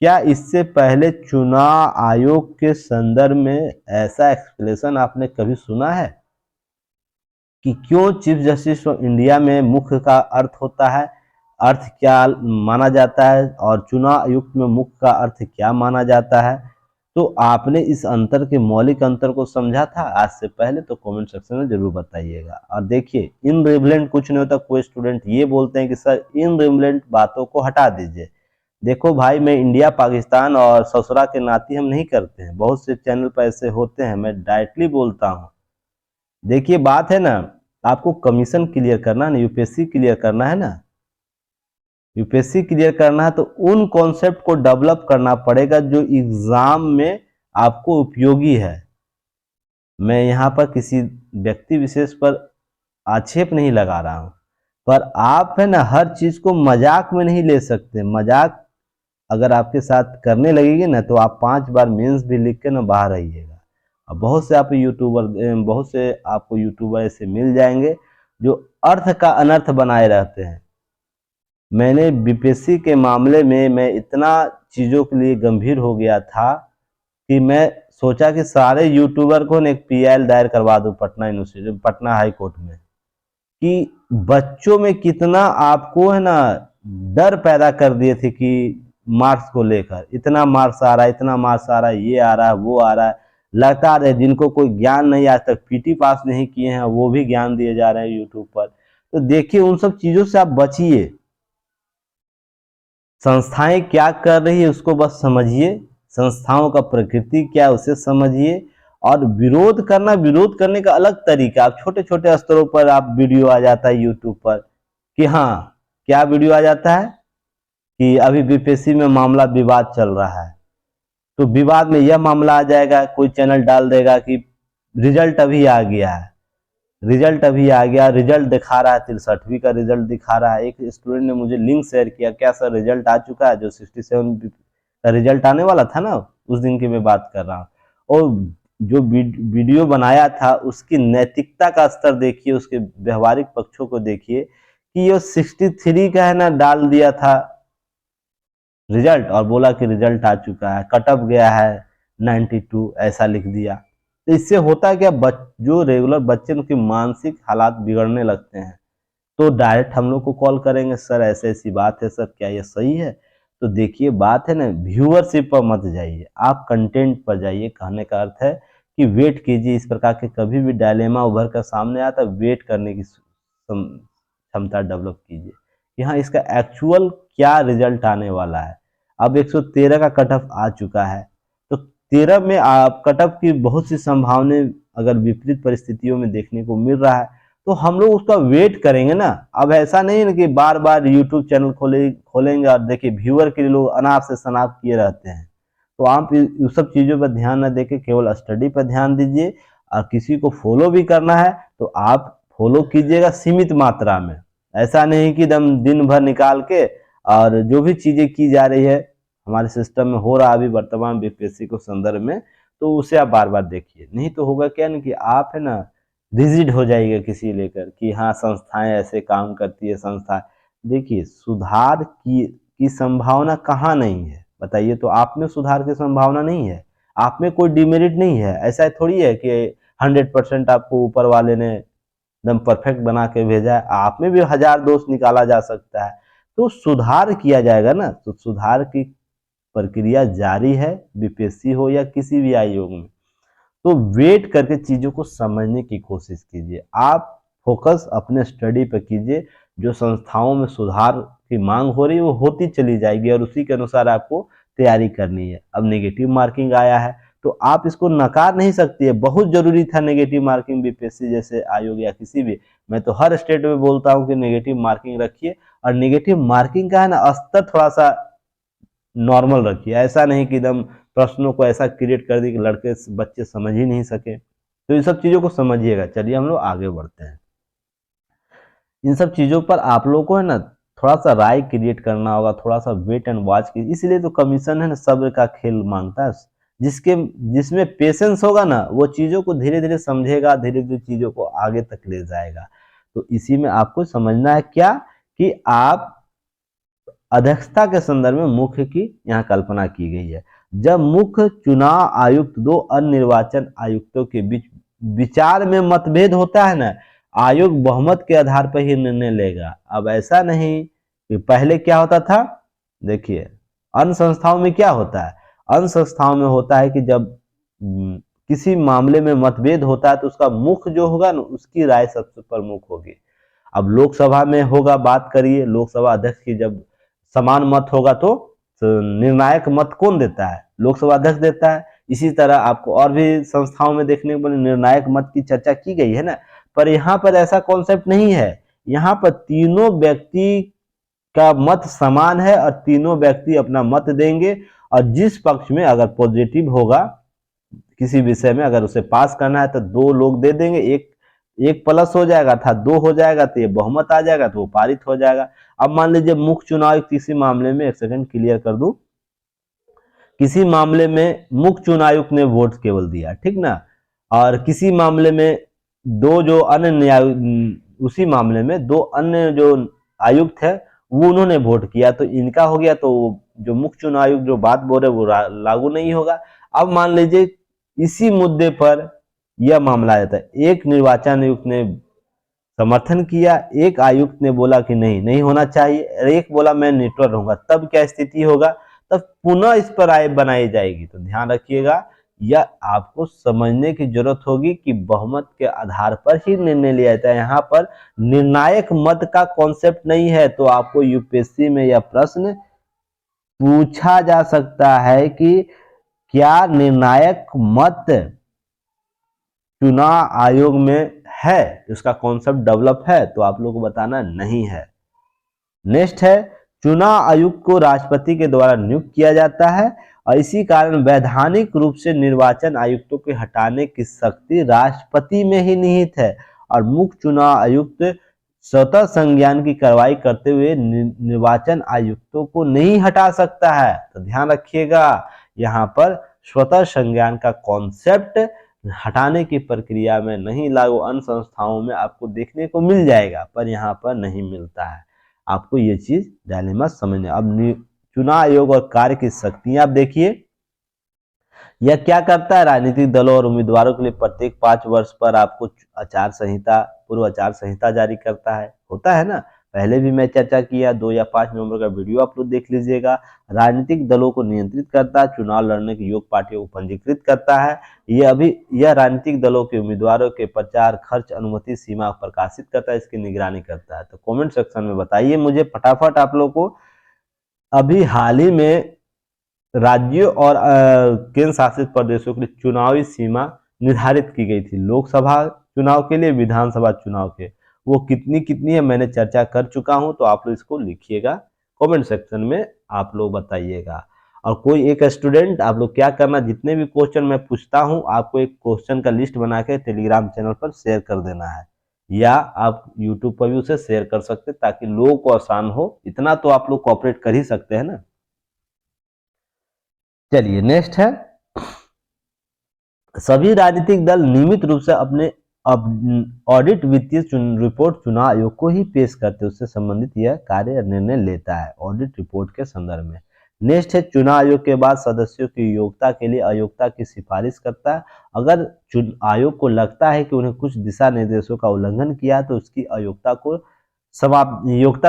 क्या इससे पहले चुनाव आयोग के संदर्भ में ऐसा एक्सप्लेनेशन आपने कभी सुना है कि क्यों चीफ जस्टिस ऑफ इंडिया में मुख्य का अर्थ होता है, अर्थ क्या माना जाता है, और चुनाव आयुक्त में मुख्य का अर्थ क्या माना जाता है? तो आपने इस अंतर के मौलिक अंतर को समझा था आज से पहले? तो कमेंट सेक्शन में जरूर बताइएगा। और देखिए, इनरिलेवेंट कुछ नहीं होता। कोई स्टूडेंट ये बोलते हैं कि सर इनरिलेवेंट बातों को हटा दीजिए। देखो भाई, मैं इंडिया पाकिस्तान और ससुरा के नाती हम नहीं करते हैं। बहुत से चैनल पर ऐसे होते हैं, मैं डायरेक्टली बोलता हूँ। देखिए बात है ना, आपको कमीशन क्लियर करना है ना, यूपीएससी क्लियर करना है ना, यूपीएससी क्लियर करना है तो उन कॉन्सेप्ट को डेवलप करना पड़ेगा जो एग्जाम में आपको उपयोगी है। मैं यहाँ पर किसी व्यक्ति विशेष पर आक्षेप नहीं लगा रहा हूँ, पर आप है ना हर चीज को मजाक में नहीं ले सकते। मजाक अगर आपके साथ करने लगेगी ना तो आप 5 बार मेंस भी लिख के ना बाहर आइएगा। और बहुत से आपको यूट्यूबर ऐसे मिल जाएंगे जो अर्थ का अनर्थ बनाए रहते हैं। मैंने बीपीएससी के मामले में मैं इतना चीज़ों के लिए गंभीर हो गया था कि मैं सोचा कि सारे यूट्यूबर को एक पीआईएल दायर करवा दूं पटना हाई कोर्ट में, कि बच्चों में कितना आपको है ना डर पैदा कर दिए थे कि मार्क्स को लेकर, इतना मार्क्स आ रहा है, इतना मार्क्स आ रहा है, ये आ रहा है, वो आ रहा है। लगता है जिनको कोई ज्ञान नहीं, आज तक पीटी पास नहीं किए हैं, वो भी ज्ञान दिए जा रहे हैं यूट्यूब पर। तो देखिए, उन सब चीज़ों से आप बचिए। संस्थाएं क्या कर रही है उसको बस समझिए, संस्थाओं का प्रकृति क्या है उसे समझिए। और विरोध करने का अलग तरीका। आप छोटे छोटे स्तरों पर आप वीडियो आ जाता है यूट्यूब पर कि हाँ, क्या वीडियो आ जाता है कि अभी बीपीएससी में मामला विवाद चल रहा है, तो विवाद में यह मामला आ जाएगा, कोई चैनल डाल देगा कि रिजल्ट अभी आ गया है, रिजल्ट अभी आ गया, रिजल्ट दिखा रहा है, 63वीं का रिजल्ट दिखा रहा है। एक स्टूडेंट ने मुझे लिंक शेयर किया, क्या सर रिजल्ट आ चुका है? जो 67 का रिजल्ट आने वाला था ना, उस दिन की मैं बात कर रहा हूँ। और जो वीडियो बनाया था उसकी नैतिकता का स्तर देखिए, उसके व्यवहारिक पक्षों को देखिए कि ये 63 का है ना डाल दिया था रिजल्ट, और बोला कि रिजल्ट आ चुका है, कट ऑफ गया है 92, ऐसा लिख दिया। तो इससे होता क्या, जो रेगुलर बच्चे उनकी मानसिक हालात बिगड़ने लगते हैं। तो डायरेक्ट हम लोग को कॉल करेंगे, सर ऐसे ऐसी बात है, सर क्या ये सही है? तो देखिए बात है ना, व्यूअरशिप पर मत जाइए, आप कंटेंट पर जाइए। कहने का अर्थ है कि वेट कीजिए। इस प्रकार के कभी भी डायलेमा उभर कर सामने आता, वेट करने की क्षमता डेवलप कीजिए कि हाँ, इसका एक्चुअल क्या रिजल्ट आने वाला है। अब 113 का कट ऑफ आ चुका है, तो 13 में आप कट ऑफ की बहुत सी संभावनाएं अगर विपरीत परिस्थितियों में देखने को मिल रहा है, तो हम लोग उसका वेट करेंगे ना। अब ऐसा नहीं है कि बार बार यूट्यूब चैनल खोलेंगे और देखिए व्यूअर के लिए लोग अनाप से शनाप किए रहते हैं। तो आप उस सब चीज़ों पर ध्यान न देके केवल स्टडी पर ध्यान दीजिए। और किसी को फॉलो भी करना है तो आप फॉलो कीजिएगा सीमित मात्रा में। ऐसा नहीं कि एकदम दिन भर निकाल के और जो भी चीज़ें की जा रही है हमारे सिस्टम में हो रहा अभी वर्तमान बीपीएससी को संदर्भ में, तो उसे आप बार बार देखिए। नहीं तो होगा क्या ना कि आप है ना रिजिड हो जाइएगा किसी लेकर कि हाँ संस्थाएं ऐसे काम करती है संस्था। देखिए सुधार की संभावना कहाँ नहीं है बताइए, तो आप में सुधार की संभावना नहीं है, आप में कोई डिमेरिट नहीं है। ऐसा थोड़ी है कि 100% आपको ऊपर वाले ने एकदम परफेक्ट बना के भेजा है, आप में भी 1000 दोष निकाला जा सकता है। तो सुधार किया जाएगा ना, तो सुधार की प्रक्रिया जारी है बीपीएससी हो या किसी भी आयोग में। तो वेट करके चीज़ों को समझने की कोशिश कीजिए, आप फोकस अपने स्टडी पर कीजिए। जो संस्थाओं में सुधार की मांग हो रही है वो होती चली जाएगी और उसी के अनुसार आपको तैयारी करनी है। अब नेगेटिव मार्किंग आया है तो आप इसको नकार नहीं सकती है, बहुत जरूरी था नेगेटिव मार्किंग बीपीएससी जैसे आयोग या किसी भी। मैं तो हर स्टेट में बोलता हूँ कि नेगेटिव मार्किंग रखिए, और नेगेटिव मार्किंग का है ना स्तर थोड़ा सा नॉर्मल रखिए। ऐसा नहीं कि एकदम प्रश्नों को ऐसा क्रिएट कर दी कि लड़के बच्चे समझ ही नहीं सके। तो इन सब चीज़ों को समझिएगा। चलिए हम लोग आगे बढ़ते हैं। इन सब चीज़ों पर आप लोगों को है ना थोड़ा सा राय क्रिएट करना होगा, थोड़ा सा वेट एंड वॉच की। इसलिए तो कमीशन है ना सब्र का खेल मांगता है। जिसके जिसमें पेशेंस होगा ना वो चीज़ों को धीरे धीरे समझेगा, धीरे धीरे चीज़ों को आगे तक ले जाएगा। तो इसी में आपको समझना है क्या कि आप अध्यक्षता के संदर्भ में मुख्य की यहाँ कल्पना की गई है। जब मुख्य चुनाव आयुक्त दो अन्य निर्वाचन आयुक्तों के बीच विचार में मतभेद होता है ना, आयोग बहुमत के आधार पर ही निर्णय लेगा। अब ऐसा नहीं कि पहले क्या होता था, देखिए अन्य संस्थाओं में क्या होता है, अन्य संस्थाओं में होता है कि जब किसी मामले में मतभेद होता है तो उसका मुख्य जो होगा ना उसकी राय सबसे प्रमुख होगी। अब लोकसभा में होगा, बात करिए लोकसभा अध्यक्ष की, जब समान मत होगा तो निर्णायक मत कौन देता है, लोकसभा अध्यक्ष देता है। इसी तरह आपको और भी संस्थाओं में देखने को निर्णायक मत की चर्चा की गई है ना, पर यहाँ पर ऐसा कॉन्सेप्ट नहीं है। यहाँ पर तीनों व्यक्ति का मत समान है और तीनों व्यक्ति अपना मत देंगे, और जिस पक्ष में अगर पॉजिटिव होगा किसी विषय में, अगर उसे पास करना है तो 2 लोग दे देंगे, एक प्लस हो जाएगा था 2 हो जाएगा तो ये बहुमत आ जाएगा तो वो पारित हो जाएगा। अब मान लीजिए मुख्य चुनाव किसी मामले में, एक सेकंड क्लियर कर दूं, किसी मामले में मुख्य चुनाव आयुक्त ने वोट केवल दिया, ठीक ना, और किसी मामले में दो जो अन्य न्याय, उसी मामले में 2 अन्य जो आयुक्त है वो उन्होंने वोट किया, तो इनका हो गया, तो जो मुख्य चुनाव आयुक्त जो बात बोल रहे वो लागू नहीं होगा। अब मान लीजिए इसी मुद्दे पर यह मामला आता है, एक निर्वाचन आयुक्त ने समर्थन किया, एक आयुक्त ने बोला कि नहीं होना चाहिए, एक बोला मैं न्यूट्रल रहूंगा, तब क्या स्थिति होगा, तब पुनः इस पर राय बनाई जाएगी। तो ध्यान रखिएगा, यह आपको समझने की जरूरत होगी कि बहुमत के आधार पर ही निर्णय लिया जाता है। यहाँ पर निर्णायक मत का कॉन्सेप्ट नहीं है। तो आपको यूपीएससी में यह प्रश्न पूछा जा सकता है कि क्या निर्णायक मत चुनाव आयोग में है, उसका कॉन्सेप्ट डेवलप है, तो आप लोगों को बताना नहीं है। नेक्स्ट है, चुनाव आयुक्त को राष्ट्रपति के द्वारा नियुक्त किया जाता है और इसी कारण वैधानिक रूप से निर्वाचन आयुक्तों के हटाने की शक्ति राष्ट्रपति में ही निहित है, और मुख्य चुनाव आयुक्त स्वतः संज्ञान की कार्रवाई करते हुए निर्वाचन आयुक्तों को नहीं हटा सकता है। तो ध्यान रखिएगा, यहाँ पर स्वतः संज्ञान का कॉन्सेप्ट हटाने की प्रक्रिया में नहीं लागू। अन्य संस्थाओं में आपको देखने को मिल जाएगा पर यहाँ पर नहीं मिलता है। आपको ये चीज डायलेमा समझने। अब चुनाव आयोग और कार्य की शक्तियां आप देखिए, यह क्या करता है, राजनीतिक दलों और उम्मीदवारों के लिए प्रत्येक 5 वर्ष पर आपको आचार संहिता, पूर्व आचार संहिता जारी करता है, होता है ना, पहले भी मैं चर्चा किया, 2 या 5 नवंबर का वीडियो आप लोग देख लीजिएगा। राजनीतिक दलों को नियंत्रित करता है, चुनाव लड़ने के योग्य पार्टियों को पंजीकृत करता है। यह राजनीतिक दलों के उम्मीदवारों के प्रचार खर्च अनुमति सीमा प्रकाशित करता है, इसकी निगरानी करता है। तो कमेंट सेक्शन में बताइए मुझे फटाफट आप लोग को, अभी हाल ही में राज्यों और केंद्र शासित प्रदेशों के लिए चुनावी सीमा निर्धारित की गई थी, लोकसभा चुनाव के लिए, विधानसभा चुनाव के, वो कितनी है मैंने चर्चा कर चुका हूं। तो आप लोग इसको लिखिएगा कमेंट सेक्शन में, आप लोग बताइएगा। और कोई एक स्टूडेंट, आप लोग क्या करना, जितने भी क्वेश्चन मैं पूछता हूं आपको एक क्वेश्चन का लिस्ट बना के टेलीग्राम चैनल पर शेयर कर देना है। या आप यूट्यूब पर भी उसे शेयर कर सकते हैं ताकि लोगों को आसान हो। इतना तो आप लोग कोऑपरेट कर ही सकते हैं ना। चलिए नेक्स्ट है, सभी राजनीतिक दल नियमित रूप से अपने ऑडिट वित्तीय रिपोर्ट चुनाव आयोग को ही पेश करते, उससे संबंधित यह कार्य निर्णय लेता है ऑडिट रिपोर्ट के संदर्भ में। नेक्स्ट है, चुनाव आयोग के बाद सदस्यों की योग्यता के लिए अयोग्यता की सिफारिश करता है। अगर आयोग को लगता है कि उन्हें कुछ दिशा निर्देशों का उल्लंघन किया तो उसकी योग्यता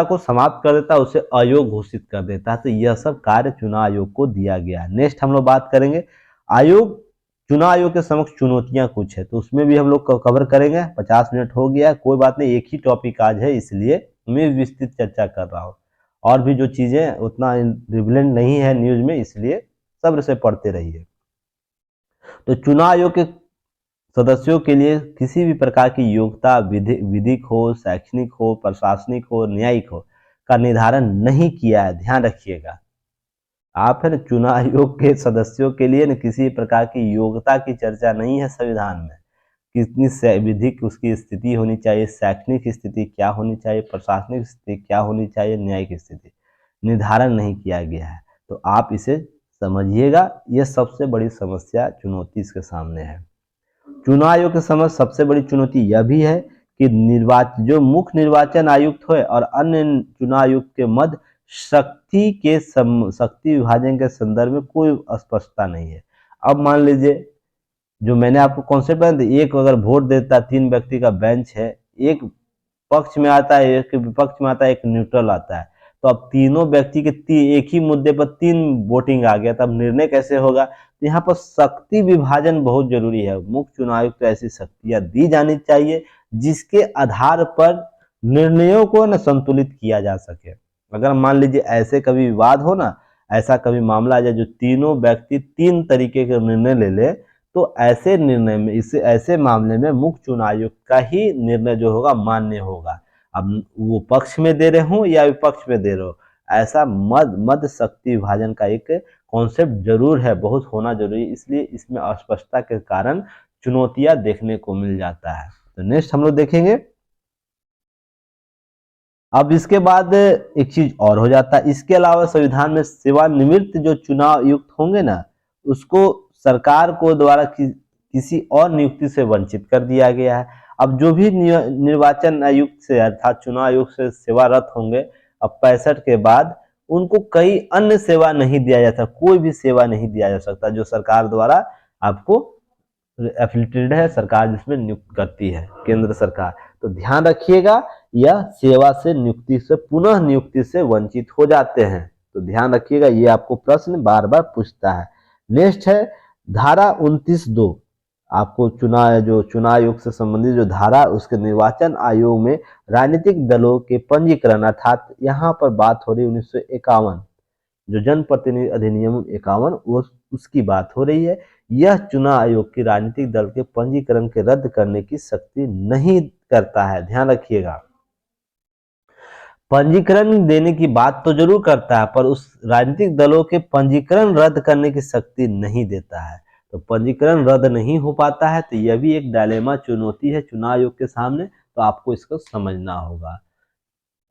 को समाप्त कर देता है, उसे अयोग्य घोषित कर देता है। तो यह सब कार्य चुनाव आयोग को दिया गया है। नेक्स्ट हम लोग बात करेंगे आयोग, चुनाव आयोग के समक्ष चुनौतियां कुछ है, तो उसमें भी हम लोग कवर करेंगे। 50 मिनट हो गया, कोई बात नहीं, एक ही टॉपिक आज है इसलिए मैं विस्तृत चर्चा कर रहा हूँ। और भी जो चीजें उतना रिलेवेंट नहीं है न्यूज में, इसलिए सब्र से पढ़ते रहिए। तो चुनाव आयोग के सदस्यों के लिए किसी भी प्रकार की योग्यता विधिक हो, शैक्षणिक हो, प्रशासनिक हो, न्यायिक हो का निर्धारण नहीं किया है, ध्यान रखिएगा। आप है ना चुनाव आयोग के सदस्यों के लिए न किसी प्रकार की योग्यता की चर्चा नहीं है संविधान में। कितनी विधिक उसकी स्थिति होनी चाहिए, शैक्षणिक स्थिति क्या होनी चाहिए, प्रशासनिक स्थिति क्या होनी चाहिए, न्यायिक स्थिति निर्धारण नहीं किया गया है। तो आप इसे समझिएगा, यह सबसे बड़ी समस्या चुनौती इसके सामने है। चुनाव आयोग के समक्ष सबसे बड़ी चुनौती यह भी है कि जो मुख्य निर्वाचन आयुक्त हो और अन्य चुनाव आयुक्त के मध्य शक्ति विभाजन के संदर्भ में कोई स्पष्टता नहीं है। अब मान लीजिए जो मैंने आपको कॉन्सेप्ट बताया, एक अगर वोट देता 3 व्यक्ति का बेंच है, एक पक्ष में आता है, एक विपक्ष में आता है, एक न्यूट्रल आता है, तो अब तीनों व्यक्ति के एक ही मुद्दे पर 3 वोटिंग आ गया, तब निर्णय कैसे होगा। तो यहाँ पर शक्ति विभाजन बहुत जरूरी है। मुख्य चुनाव आयुक्त को ऐसी शक्तियां दी जानी चाहिए जिसके आधार पर निर्णयों को न संतुलित किया जा सके। अगर मान लीजिए ऐसे कभी विवाद हो ना, ऐसा कभी मामला आ जाए जो तीनों व्यक्ति 3 तरीके के निर्णय ले ले, तो ऐसे निर्णय में ऐसे मामले में मुख्य चुनाव आयुक्त का ही निर्णय जो होगा मान्य होगा। अब वो पक्ष में दे रहे हो या विपक्ष में दे रहे हो, ऐसा मध्य शक्ति विभाजन का एक कॉन्सेप्ट जरूर है, बहुत होना जरूरी है। इसलिए इसमें अस्पष्टता के कारण चुनौतियां देखने को मिल जाता है। तो नेक्स्ट हम लोग देखेंगे। अब इसके बाद एक चीज और हो जाता है, इसके अलावा संविधान में सेवानिवृत्त जो चुनाव आयुक्त होंगे ना, उसको सरकार को द्वारा किसी और नियुक्ति से वंचित कर दिया गया है। अब जो भी निर्वाचन आयुक्त से अर्थात चुनाव आयोग से सेवारत होंगे अब 65 के बाद, उनको कई अन्य सेवा नहीं दिया जाता, कोई भी सेवा नहीं दिया जा सकता जो सरकार द्वारा आपको एफिलिएटेड है, सरकार जिसमें नियुक्त करती है, केंद्र सरकार। तो ध्यान रखिएगा, यह सेवा से नियुक्ति से पुनः नियुक्ति से वंचित हो जाते हैं। तो ध्यान रखिएगा, ये आपको प्रश्न बार बार पूछता है। नेक्स्ट है धारा 29(2), आपको चुनाव आयोग से संबंधित जो धारा, उसके निर्वाचन आयोग में राजनीतिक दलों के पंजीकरण, अर्थात यहाँ पर बात हो रही 1951 जो जनप्रतिनिधि अधिनियम 51, वो उसकी बात हो रही है। यह चुनाव आयोग की राजनीतिक दल के पंजीकरण के रद्द करने की शक्ति नहीं करता है, ध्यान रखिएगा। पंजीकरण देने की बात तो जरूर करता है, पर उस राजनीतिक दलों के पंजीकरण रद्द करने की शक्ति नहीं देता है। तो पंजीकरण रद्द नहीं हो पाता है, तो यह भी एक डायलेमा चुनौती है चुनाव आयोग के सामने, तो आपको इसको समझना होगा।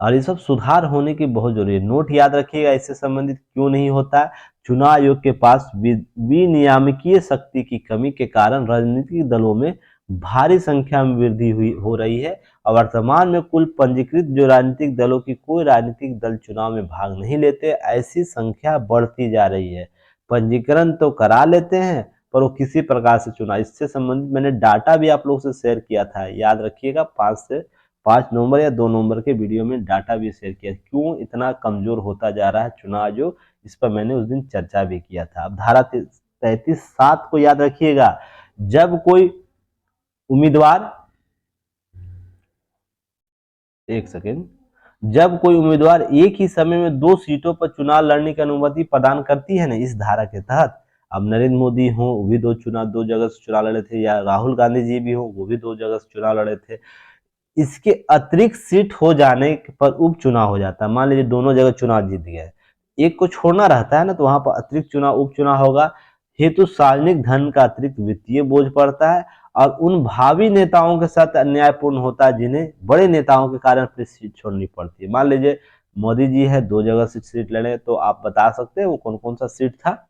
और ये सब सुधार होने की बहुत जरूरी है। नोट याद रखिएगा, इससे संबंधित क्यों नहीं होता। चुनाव आयोग के पास विनियामकीय शक्ति की कमी के कारण राजनीतिक दलों में भारी संख्या में वृद्धि हो रही है और वर्तमान में कुल पंजीकृत जो राजनीतिक दलों की कोई राजनीतिक दल चुनाव में भाग नहीं लेते, ऐसी संख्या बढ़ती जा रही है। पंजीकरण तो करा लेते हैं पर वो किसी प्रकार से चुनाव, इससे संबंधित मैंने डाटा भी आप लोगों से शेयर किया था, याद रखिएगा। 5 नवंबर या 2 नवंबर के वीडियो में डाटा भी शेयर किया, क्यों इतना कमजोर होता जा रहा है चुनाव आयोग, इस पर मैंने उस दिन चर्चा भी किया था। अब धारा 33(7) को याद रखिएगा, जब कोई उम्मीदवार, एक सेकेंड, जब कोई उम्मीदवार एक ही समय में 2 सीटों पर चुनाव लड़ने की अनुमति प्रदान करती है ना इस धारा के तहत, अब नरेंद्र मोदी हो वो भी 2 जगह से चुनाव लड़े थे, या राहुल गांधी जी भी हो वो भी 2 जगह से चुनाव लड़े थे, इसके अतिरिक्त सीट हो जाने पर उपचुनाव हो जाता है। मान लीजिए दोनों जगह चुनाव जीत गए, एक को छोड़ना रहता है ना, तो वहां पर अतिरिक्त चुनाव उपचुनाव होगा। हेतु सार्वजनिक धन का अतिरिक्त वित्तीय बोझ पड़ता है और उन भावी नेताओं के साथ अन्यायपूर्ण होता है जिन्हें बड़े नेताओं के कारण अपनी सीट छोड़नी पड़ती है। मान लीजिए मोदी जी है, 2 जगह से सीट लड़े, तो आप बता सकते हैं वो कौन-कौन सा सीट था?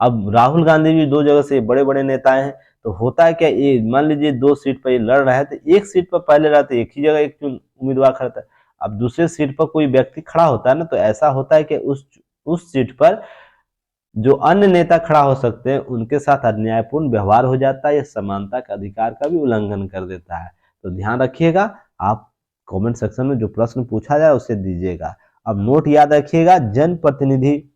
अब राहुल गांधी भी 2 जगह से बड़े बड़े नेता हैं, तो होता है क्या, ये मान लीजिए 2 सीट पर ये लड़ रहे हैं, तो एक सीट पर पहले रहते एक ही जगह एक उम्मीदवार खड़ा था। अब दूसरे सीट पर कोई व्यक्ति खड़ा होता है ना, तो ऐसा होता है कि उस सीट पर जो अन्य नेता खड़ा हो सकते हैं उनके साथ अन्यायपूर्ण व्यवहार हो जाता है, या समानता के अधिकार का भी उल्लंघन कर देता है। तो ध्यान रखिएगा, आप कमेंट सेक्शन में जो प्रश्न पूछा जाए उसे दीजिएगा। अब नोट याद रखिएगा, जनप्रतिनिधि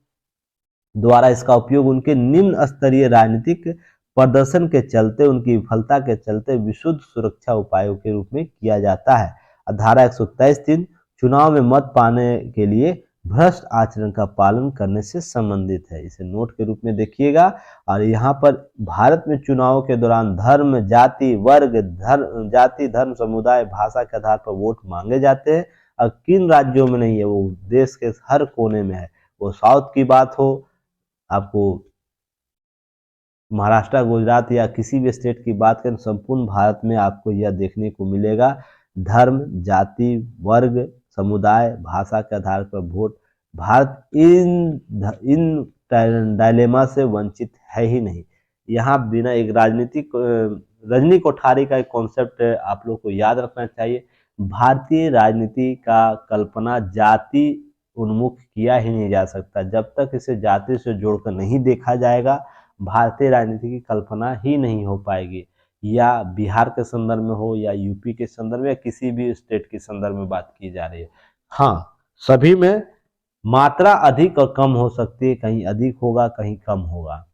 द्वारा इसका उपयोग उनके निम्न स्तरीय राजनीतिक प्रदर्शन के चलते, उनकी विफलता के चलते विशुद्ध सुरक्षा उपायों के रूप में किया जाता है। धारा 123(3) चुनाव में मत पाने के लिए भ्रष्ट आचरण का पालन करने से संबंधित है। इसे नोट के रूप में देखिएगा। और यहाँ पर भारत में चुनाव के दौरान धर्म, जाति, वर्ग, धर्म, समुदाय, भाषा के आधार पर वोट मांगे जाते हैं। और किन राज्यों में नहीं है, वो देश के हर कोने में है। वो साउथ की बात हो, आपको महाराष्ट्र, गुजरात या किसी भी स्टेट की बात करें, संपूर्ण भारत में आपको यह देखने को मिलेगा। धर्म, जाति, वर्ग, समुदाय, भाषा के आधार पर वोट, भारत इन डायलेमा से वंचित है ही नहीं। यहाँ बिना एक राजनीतिक रजनी कोठारी का एक कॉन्सेप्ट आप लोग को याद रखना चाहिए। भारतीय राजनीति का कल्पना जाति उन्मुख किया ही नहीं जा सकता। जब तक इसे जाति से जोड़कर नहीं देखा जाएगा, भारतीय राजनीति की कल्पना ही नहीं हो पाएगी। या बिहार के संदर्भ में हो, या यूपी के संदर्भ में, या किसी भी स्टेट के संदर्भ में बात की जा रही है। हाँ, सभी में मात्रा अधिक और कम हो सकती है, कहीं अधिक होगा, कहीं कम होगा।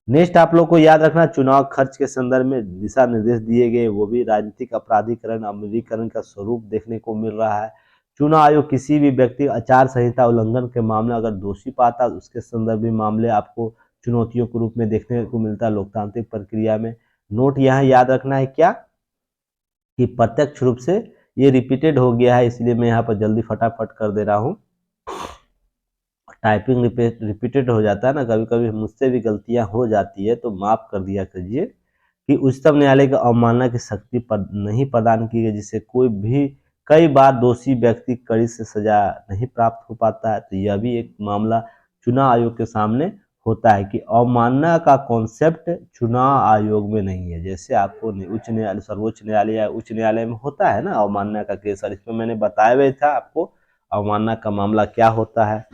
नेक्स्ट आप लोग को याद रखना, चुनाव खर्च के संदर्भ में दिशा निर्देश दिए गए, वो भी राजनीतिक अपराधीकरण, अमलीकरण का स्वरूप देखने को मिल रहा है। चुनाव आयोग किसी भी व्यक्ति आचार संहिता उल्लंघन के मामले अगर दोषी पाता है, उसके संदर्भ में मामले आपको चुनौतियों के रूप में देखने को मिलता है लोकतांत्रिक प्रक्रिया में। नोट यहाँ याद रखना है क्या, कि प्रत्यक्ष रूप से ये रिपीटेड हो गया है, इसलिए मैं यहाँ पर जल्दी फटाफट कर दे रहा हूँ। टाइपिंग रिपीटेड हो जाता है ना, कभी कभी मुझसे भी गलतियां हो जाती है, तो माफ कर दिया कीजिए। कि उच्चतम न्यायालय की अवमानना की शक्ति पर नहीं प्रदान की गई, जिससे कोई भी कई बार दोषी व्यक्ति कड़ी से सजा नहीं प्राप्त हो पाता है। तो यह भी एक मामला चुनाव आयोग के सामने होता है कि अवमानना का कॉन्सेप्ट चुनाव आयोग में नहीं है। जैसे आपको उच्च न्यायालय, सर्वोच्च न्यायालय या उच्च न्यायालय में होता है ना अवमानना का केस, और इसमें मैंने बताया हुआ था आपको अवमानना का मामला क्या होता है।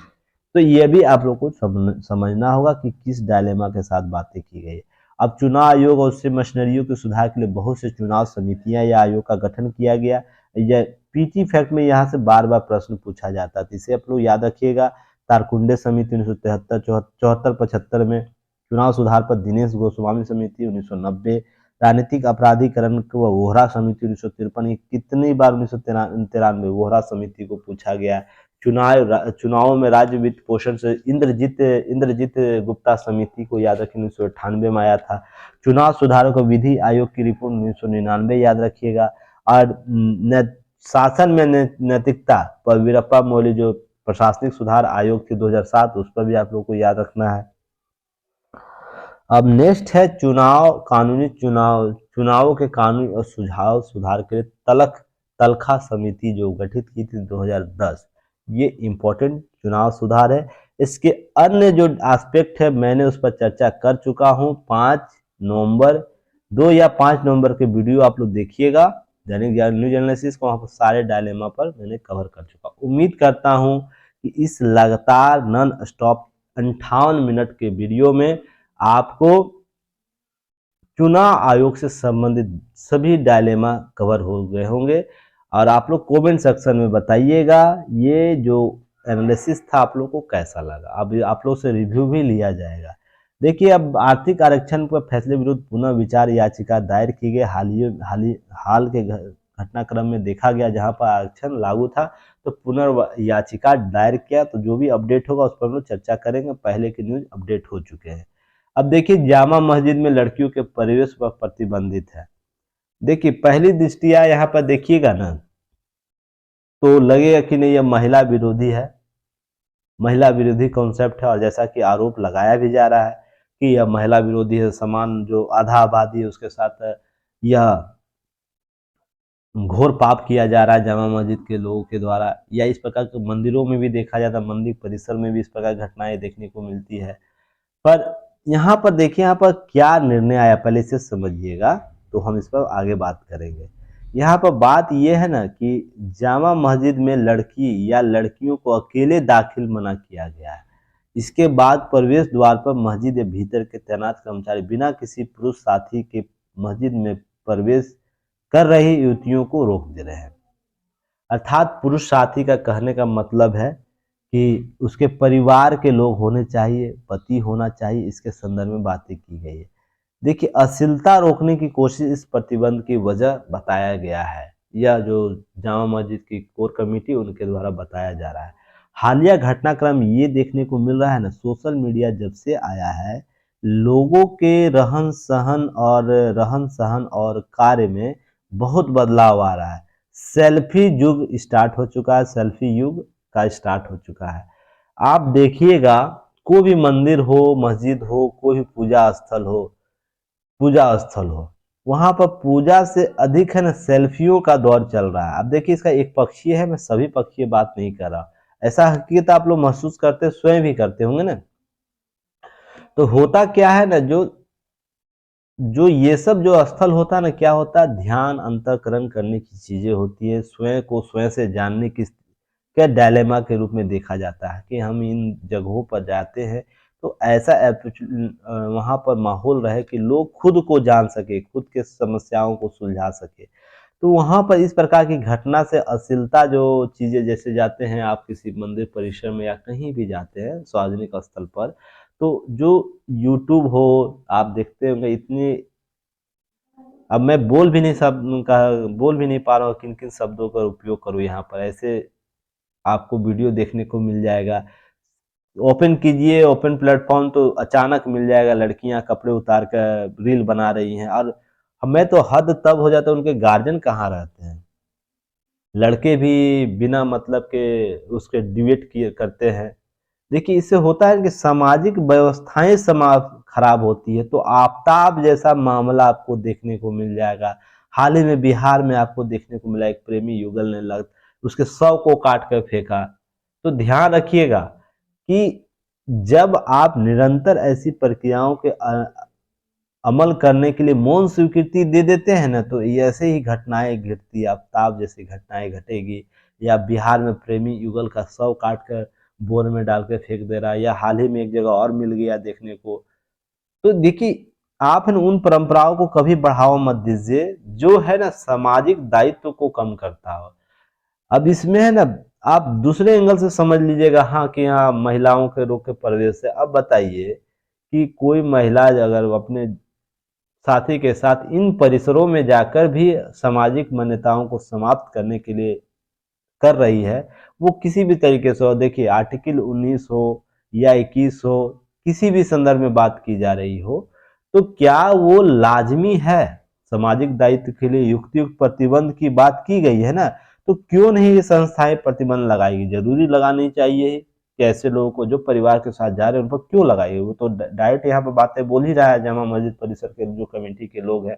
तो ये भी आप लोग को समझना होगा कि किस डायलेमा के साथ बातें की गई। अब चुनाव आयोग और उससे मशीनरियों के सुधार के लिए बहुत से चुनाव समितियां या आयोग का गठन किया गया। यह पीटी फैक्ट में यहाँ से बार बार प्रश्न पूछा जाता है, इसे आप लोग याद रखिएगा। तारकुंडे समिति 1973, 74-75 में, चुनाव सुधार पर दिनेश गोस्वामी समिति 1990, राजनीतिक अपराधीकरण को वोहरा समिति 1953। कितनी बार 1993 वोहरा समिति को पूछा गया। चुनाव में राज्य वित्त पोषण से इंद्रजीत गुप्ता समिति को याद रखिए 1998 में आया था। चुनाव सुधारों को विधि आयोग की रिपोर्ट 1999 याद रखिएगा। और शासन में नैतिकता पर वीरप्पा मोइली जो प्रशासनिक सुधार आयोग थी 2007, उस पर भी आप लोग को याद रखना है। अब नेक्स्ट है चुनावों के कानूनी और सुधार के लिए तलखा समिति जो गठित की थी 2010। ये इंपॉर्टेंट चुनाव सुधार है। इसके अन्य जो एस्पेक्ट है मैंने उस पर चर्चा कर चुका हूं। 2 या 5 नवंबर के वीडियो आप लोग देखिएगा, दैनिक न्यूज एनालिसिस को, वहां पर सारे डायलेमा पर मैंने कवर कर चुका। उम्मीद करता हूं कि इस लगातार नॉन स्टॉप 58 मिनट के वीडियो में आपको चुनाव आयोग से संबंधित सभी डायलेमा कवर हो गए होंगे। और आप लोग कमेंट सेक्शन में बताइएगा ये जो एनालिसिस था आप लोग को कैसा लगा। अब आप लोग से रिव्यू भी लिया जाएगा। देखिए, अब आर्थिक आरक्षण पर फैसले विरुद्ध पुनः विचार याचिका दायर की गई। हाल के घटनाक्रम में देखा गया जहां पर आरक्षण लागू था तो पुनर्याचिका दायर किया। तो जो भी अपडेट होगा उस पर हम लोग चर्चा करेंगे। पहले के न्यूज अपडेट हो चुके हैं। अब देखिए, जामा मस्जिद में लड़कियों के प्रवेश पर प्रतिबंधित है। देखिए, पहली दृष्टिया यहाँ पर देखिएगा ना तो लगेगा कि नहीं यह महिला विरोधी है, महिला विरोधी कॉन्सेप्ट है। और जैसा कि आरोप लगाया भी जा रहा है कि यह महिला विरोधी है, समान जो आधा आबादी है उसके साथ या घोर पाप किया जा रहा है जामा मस्जिद के लोगों के द्वारा, या इस प्रकार के मंदिरों में भी देखा जाता है, मंदिर परिसर में भी इस प्रकार की घटनाएं देखने को मिलती है। पर यहाँ पर देखिए, यहाँ पर क्या निर्णय आया पहले इसे समझिएगा, तो हम इस पर आगे बात करेंगे। यहाँ पर बात यह है ना कि जामा मस्जिद में लड़की या लड़कियों को अकेले दाखिल मना किया गया है। इसके बाद प्रवेश द्वार पर मस्जिद के भीतर के तैनात कर्मचारी बिना किसी पुरुष साथी के मस्जिद में प्रवेश कर रही युवतियों को रोक दे रहे हैं। अर्थात पुरुष साथी का कहने का मतलब है कि उसके परिवार के लोग होने चाहिए, पति होना चाहिए, इसके संदर्भ में बातें की गई है। देखिए, अश्लीलता रोकने की कोशिश इस प्रतिबंध की वजह बताया गया है। यह जो जामा मस्जिद की कोर कमेटी उनके द्वारा बताया जा रहा है। हालिया घटनाक्रम ये देखने को मिल रहा है ना, सोशल मीडिया जब से आया है, लोगों के रहन सहन और कार्य में बहुत बदलाव आ रहा है। सेल्फी युग स्टार्ट हो चुका है, सेल्फी युग का स्टार्ट हो चुका है। आप देखिएगा, कोई भी मंदिर हो, मस्जिद हो, कोई भी पूजा स्थल हो, वहां पर पूजा से अधिक है ना सेल्फियों का दौर चल रहा है। अब देखिए, इसका एक पक्षीय है, मैं सभी पक्षीय बात नहीं कर रहा। ऐसा हकीकत आप लोग महसूस करते, स्वयं भी करते होंगे ना। तो होता क्या है ना, जो जो ये सब जो स्थल होता है ना, क्या होता है, ध्यान अंतःकरण करने की चीजें होती है, स्वयं को स्वयं से जानने की क्या डायलेमा के रूप में देखा जाता है कि हम इन जगहों पर जाते हैं तो ऐसा वहाँ पर माहौल रहे कि लोग खुद को जान सके, खुद के समस्याओं को सुलझा सके। तो वहाँ पर इस प्रकार की घटना से अश्लीलता जो चीज़ें, जैसे जाते हैं आप किसी मंदिर परिसर में या कहीं भी जाते हैं सार्वजनिक स्थल पर, तो जो यूट्यूब हो, आप देखते होंगे इतनी, अब मैं बोल भी नहीं पा रहा हूँ किन किन शब्दों का उपयोग करूँ यहाँ पर, ऐसे आपको वीडियो देखने को मिल जाएगा। ओपन कीजिए ओपन प्लेटफॉर्म तो अचानक मिल जाएगा, लड़कियां कपड़े उतार कर रील बना रही हैं। और हमें तो हद तब हो जाता है, उनके गार्जियन कहाँ रहते हैं। लड़के भी बिना मतलब के उसके डिबेट किए करते हैं। देखिए, इससे होता है कि सामाजिक व्यवस्थाएं खराब होती है। तो आफताब जैसा मामला आपको देखने को मिल जाएगा। हाल ही में बिहार में आपको देखने को मिला, एक प्रेमी युगल ने उसके शव को काट कर फेंका। तो ध्यान रखिएगा कि जब आप निरंतर ऐसी प्रक्रियाओं के अमल करने के लिए मौन स्वीकृति दे देते हैं ना, तो ऐसे ही घटनाएं घटती, आफ्ताब जैसी घटनाएं घटेगी। या बिहार में प्रेमी युगल का शव काट कर बोर में डाल के फेंक दे रहा है, या हाल ही में एक जगह और मिल गया देखने को। तो देखिए, आप है ना उन परंपराओं को कभी बढ़ावा मत दीजिए जो है ना सामाजिक दायित्व को कम करता हो। अब इसमें है ना, आप दूसरे एंगल से समझ लीजिएगा, हाँ कि हाँ महिलाओं के रोके प्रवेश है। अब बताइए कि कोई महिला अगर अपने साथी के साथ इन परिसरों में जाकर भी सामाजिक मान्यताओं को समाप्त करने के लिए कर रही है, वो किसी भी तरीके से हो, देखिए आर्टिकल 19 हो या 21 हो, किसी भी संदर्भ में बात की जा रही हो, तो क्या वो लाजमी है? सामाजिक दायित्व के लिए युक्त युक्त प्रतिबंध की बात की गई है ना, तो क्यों नहीं ये संस्थाएं प्रतिबंध लगाएगी? जरूरी लगानी चाहिए कि ऐसे लोगों को जो परिवार के साथ जा रहे हैं उन पर क्यों लगाएगी? वो तो डायरेक्ट यहाँ पर बातें बोल ही रहा है जामा मस्जिद परिसर के जो कमेटी के लोग हैं,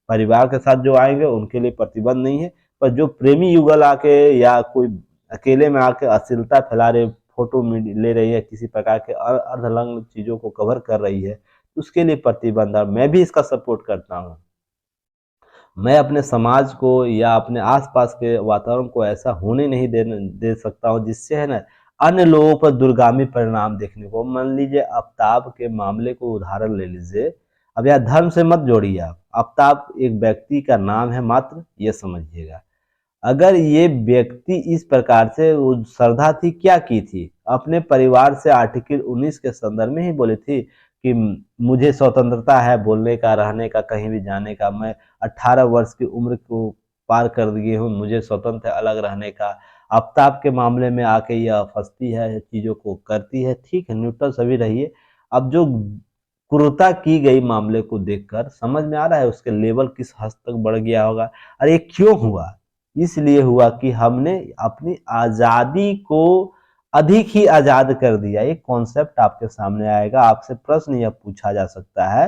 परिवार के साथ जो आएंगे उनके लिए प्रतिबंध नहीं है। पर जो प्रेमी युगल आके या कोई अकेले में आके अश्लीलता फैला रहे, फोटो ले रही है, किसी प्रकार के अर्धलंग चीजों को कवर कर रही है, उसके लिए प्रतिबंध है। मैं भी इसका सपोर्ट करता हूँ। मैं अपने समाज को या अपने आसपास के वातावरण को ऐसा होने नहीं दे सकता हूँ जिससे है ना अन्य लोगों पर दुर्गामी परिणाम देखने को। मान लीजिए आफ्ताब के मामले को उदाहरण ले लीजिए। अब यहाँ धर्म से मत जोड़िए आप, आफ्ताब एक व्यक्ति का नाम है मात्र, ये समझिएगा। अगर ये व्यक्ति इस प्रकार से, वो श्रद्धा थी, क्या की थी, अपने परिवार से आर्टिकल 19 के संदर्भ में ही बोली थी कि मुझे स्वतंत्रता है बोलने का, रहने का, कहीं भी जाने का, मैं 18 वर्ष की उम्र को पार कर दिए हूँ, मुझे स्वतंत्र अलग रहने का। आफ्ताब के मामले में आके यह फंसती है, चीज़ों को करती है, ठीक है, न्यूट्रल सभी रहिए। अब जो क्रूरता की गई मामले को देखकर समझ में आ रहा है उसके लेवल किस हद तक बढ़ गया होगा। और ये क्यों हुआ? इसलिए हुआ कि हमने अपनी आज़ादी को अधिक ही आज़ाद कर दिया। एक कॉन्सेप्ट आपके सामने आएगा, आपसे प्रश्न यह पूछा जा सकता है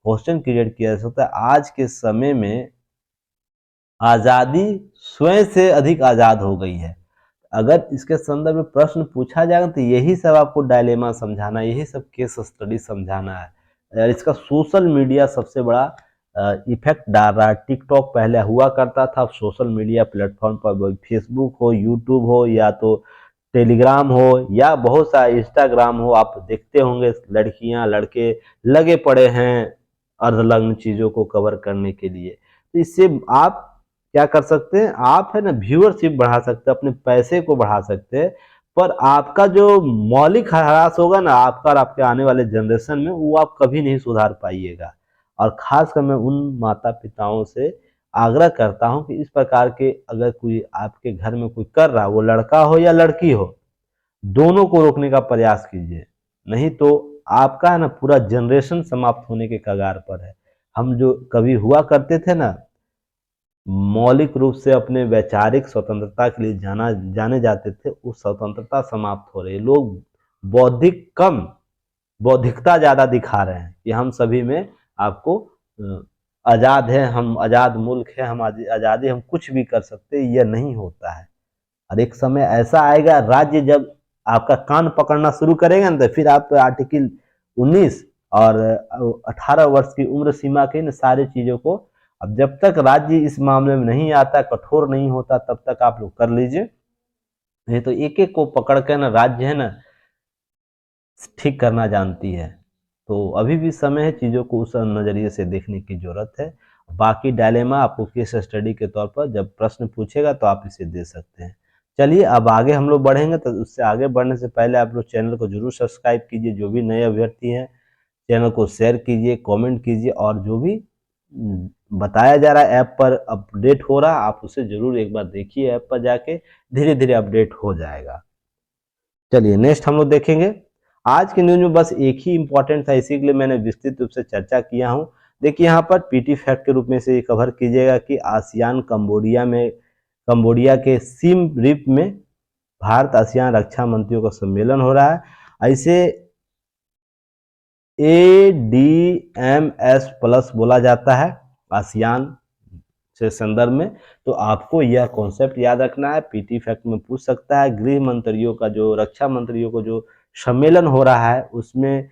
क्वेश्चन क्रिएट किया जा सकता है। आज के समय में आज़ादी स्वयं से अधिक आज़ाद हो गई है। अगर इसके संदर्भ में प्रश्न पूछा जाएगा तो यही सब आपको डायलेमा समझाना, यही सब केस स्टडी समझाना है। इसका सोशल मीडिया सबसे बड़ा इफेक्ट डाल रहा है। टिकटॉक पहले हुआ करता था, अब सोशल मीडिया प्लेटफॉर्म पर फेसबुक हो, यूट्यूब हो, या तो टेलीग्राम हो, या बहुत सा इंस्टाग्राम हो, आप देखते होंगे लड़कियां लड़के लगे पड़े हैं अर्धनग्न चीज़ों को कवर करने के लिए। तो इससे आप क्या कर सकते हैं, आप है ना व्यूअरशिप बढ़ा सकते हैं, अपने पैसे को बढ़ा सकते हैं, पर आपका जो मौलिक ह्रास होगा ना आपका और आपके आने वाले जनरेशन में, वो आप कभी नहीं सुधार पाइएगा। और खासकर मैं उन माता पिताओं से आग्रह करता हूं कि इस प्रकार के अगर कोई आपके घर में कोई कर रहा है, वो लड़का हो या लड़की हो, दोनों को रोकने का प्रयास कीजिए। नहीं तो आपका है ना पूरा जनरेशन समाप्त होने के कगार पर है। हम जो कभी हुआ करते थे ना, मौलिक रूप से अपने वैचारिक स्वतंत्रता के लिए जाने जाते थे, उस स्वतंत्रता समाप्त हो रही है। लोग बौद्धिक कम, बौद्धिकता ज़्यादा दिखा रहे हैं कि हम सभी में आपको आज़ाद है, हम आज़ाद मुल्क है, हम आज़ादी, हम कुछ भी कर सकते हैं। यह नहीं होता है। और एक समय ऐसा आएगा, राज्य जब आपका कान पकड़ना शुरू करेगा ना, तो फिर आप आर्टिकल 19 और 18 वर्ष की उम्र सीमा के इन सारी चीज़ों को, अब जब तक राज्य इस मामले में नहीं आता, कठोर नहीं होता, तब तक आप लोग कर लीजिए। नहीं तो एक एक को पकड़ के ना राज्य है ना ठीक करना जानती है। तो अभी भी समय है, चीज़ों को उस नज़रिए से देखने की ज़रूरत है। बाकी डायलेमा आपको केस स्टडी के तौर पर जब प्रश्न पूछेगा तो आप इसे दे सकते हैं। चलिए अब आगे हम लोग बढ़ेंगे, तो उससे आगे बढ़ने से पहले आप लोग चैनल को ज़रूर सब्सक्राइब कीजिए। जो भी नए अभ्यर्थी हैं, चैनल को शेयर कीजिए, कमेंट कीजिए, और जो भी बताया जा रहा है ऐप पर अपडेट हो रहा है, आप उसे ज़रूर एक बार देखिए। ऐप पर जाके धीरे धीरे अपडेट हो जाएगा। चलिए नेक्स्ट हम लोग देखेंगे। आज के न्यूज़ में बस एक ही इम्पोर्टेंट था, इसी के लिए मैंने विस्तृत रूप से चर्चा किया हूँ। देखिए यहाँ पर पीटी फैक्ट के रूप में से कवर कीजिएगा कि आसियान कंबोडिया के सिम रिप में भारत आसियान रक्षा मंत्रियों का सम्मेलन हो रहा है। ऐसे ADMS प्लस बोला जाता है आसियान से संदर्भ में। तो आपको यह कॉन्सेप्ट याद रखना है, पीटी फैक्ट में पूछ सकता है। गृह मंत्रियों का जो, रक्षा मंत्रियों को जो सम्मेलन हो रहा है, उसमें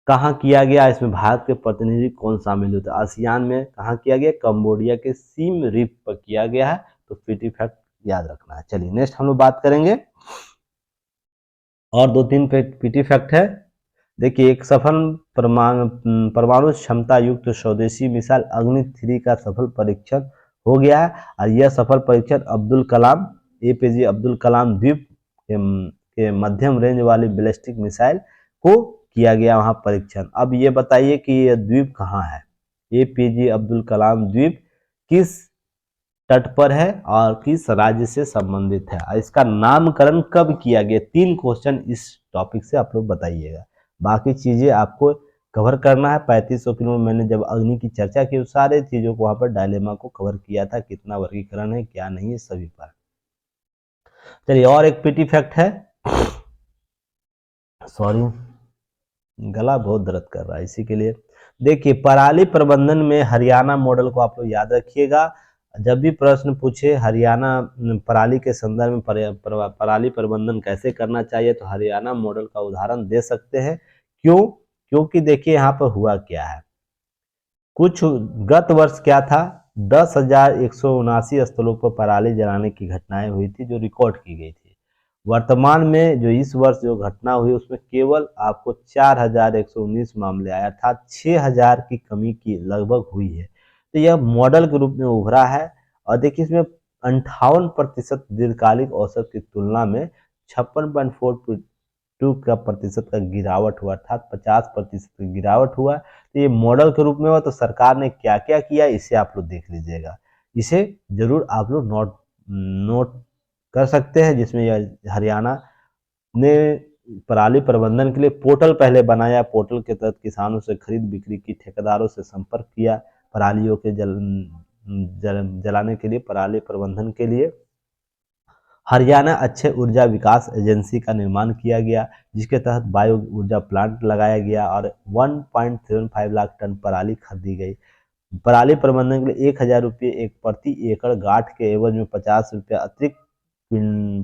कहाँ किया गया, इसमें भारत के प्रतिनिधि कौन शामिल होते हैं। आसियान में कहाँ किया गया, कंबोडिया के सिम रिप पर किया गया है। तो पीटी फैक्ट याद रखना है। चलिए नेक्स्ट हम लोग बात करेंगे, और 2-3 पीटी फैक्ट है। देखिए एक सफल परमाणु क्षमता युक्त स्वदेशी मिसाइल अग्नि 3 का सफल परीक्षण हो गया है। और यह सफल परीक्षण अब्दुल कलाम, APJ अब्दुल कलाम द्वीप के मध्यम रेंज वाली बैलिस्टिक मिसाइल को किया गया वहां परीक्षण। अब ये बताइए कि यह द्वीप कहाँ है, APJ अब्दुल कलाम द्वीप किस तट पर है और किस राज्य से संबंधित है, और इसका नामकरण कब किया गया। 3 क्वेश्चन इस टॉपिक से आप लोग बताइएगा। बाकी चीजें आपको कवर करना है। 3500 किलो में मैंने जब अग्नि की चर्चा की, सारे चीजों को वहां पर डायलेमा को कवर किया था, कितना वर्गीकरण है क्या नहीं है सभी पर। चलिए और एक पीटी फैक्ट है, सॉरी गला बहुत दर्द कर रहा है इसी के लिए। देखिए पराली प्रबंधन में हरियाणा मॉडल को आप लोग याद रखिएगा। जब भी प्रश्न पूछे हरियाणा पराली के संदर्भ में पराली प्रबंधन कैसे करना चाहिए, तो हरियाणा मॉडल का उदाहरण दे सकते हैं। क्यों? क्योंकि देखिए यहाँ पर हुआ क्या है, कुछ गत वर्ष क्या था, 10,179 स्थलों पर पराली जलाने की घटनाएं हुई थी, जो रिकॉर्ड की गई थी। वर्तमान में जो इस वर्ष जो घटना हुई, उसमें केवल आपको 4,119 मामले आए, अर्थात 6,000 की कमी की लगभग हुई है। तो यह मॉडल के रूप में उभरा है। और देखिए इसमें 58% दीर्घकालिक औसत की तुलना में 56.42% का गिरावट हुआ, अर्थात 50% की गिरावट हुआ। तो ये मॉडल के रूप में हुआ। तो सरकार ने क्या क्या किया, इसे आप लोग देख लीजिएगा। इसे जरूर आप लोग नोट कर सकते हैं, जिसमें यह हरियाणा ने पराली प्रबंधन के लिए पोर्टल पहले बनाया। पोर्टल के तहत किसानों से खरीद बिक्री की, ठेकेदारों से संपर्क किया, परालियों के जलाने के लिए, पराली प्रबंधन के लिए। हरियाणा अक्षय ऊर्जा विकास एजेंसी का निर्माण किया गया, जिसके तहत बायो ऊर्जा प्लांट लगाया गया और 1.75 लाख टन पराली खरीदी गई। पराली प्रबंधन के लिए 1,000 रुपये एक प्रति एकड़ गांठ के एवज में 50 रुपये अतिरिक्त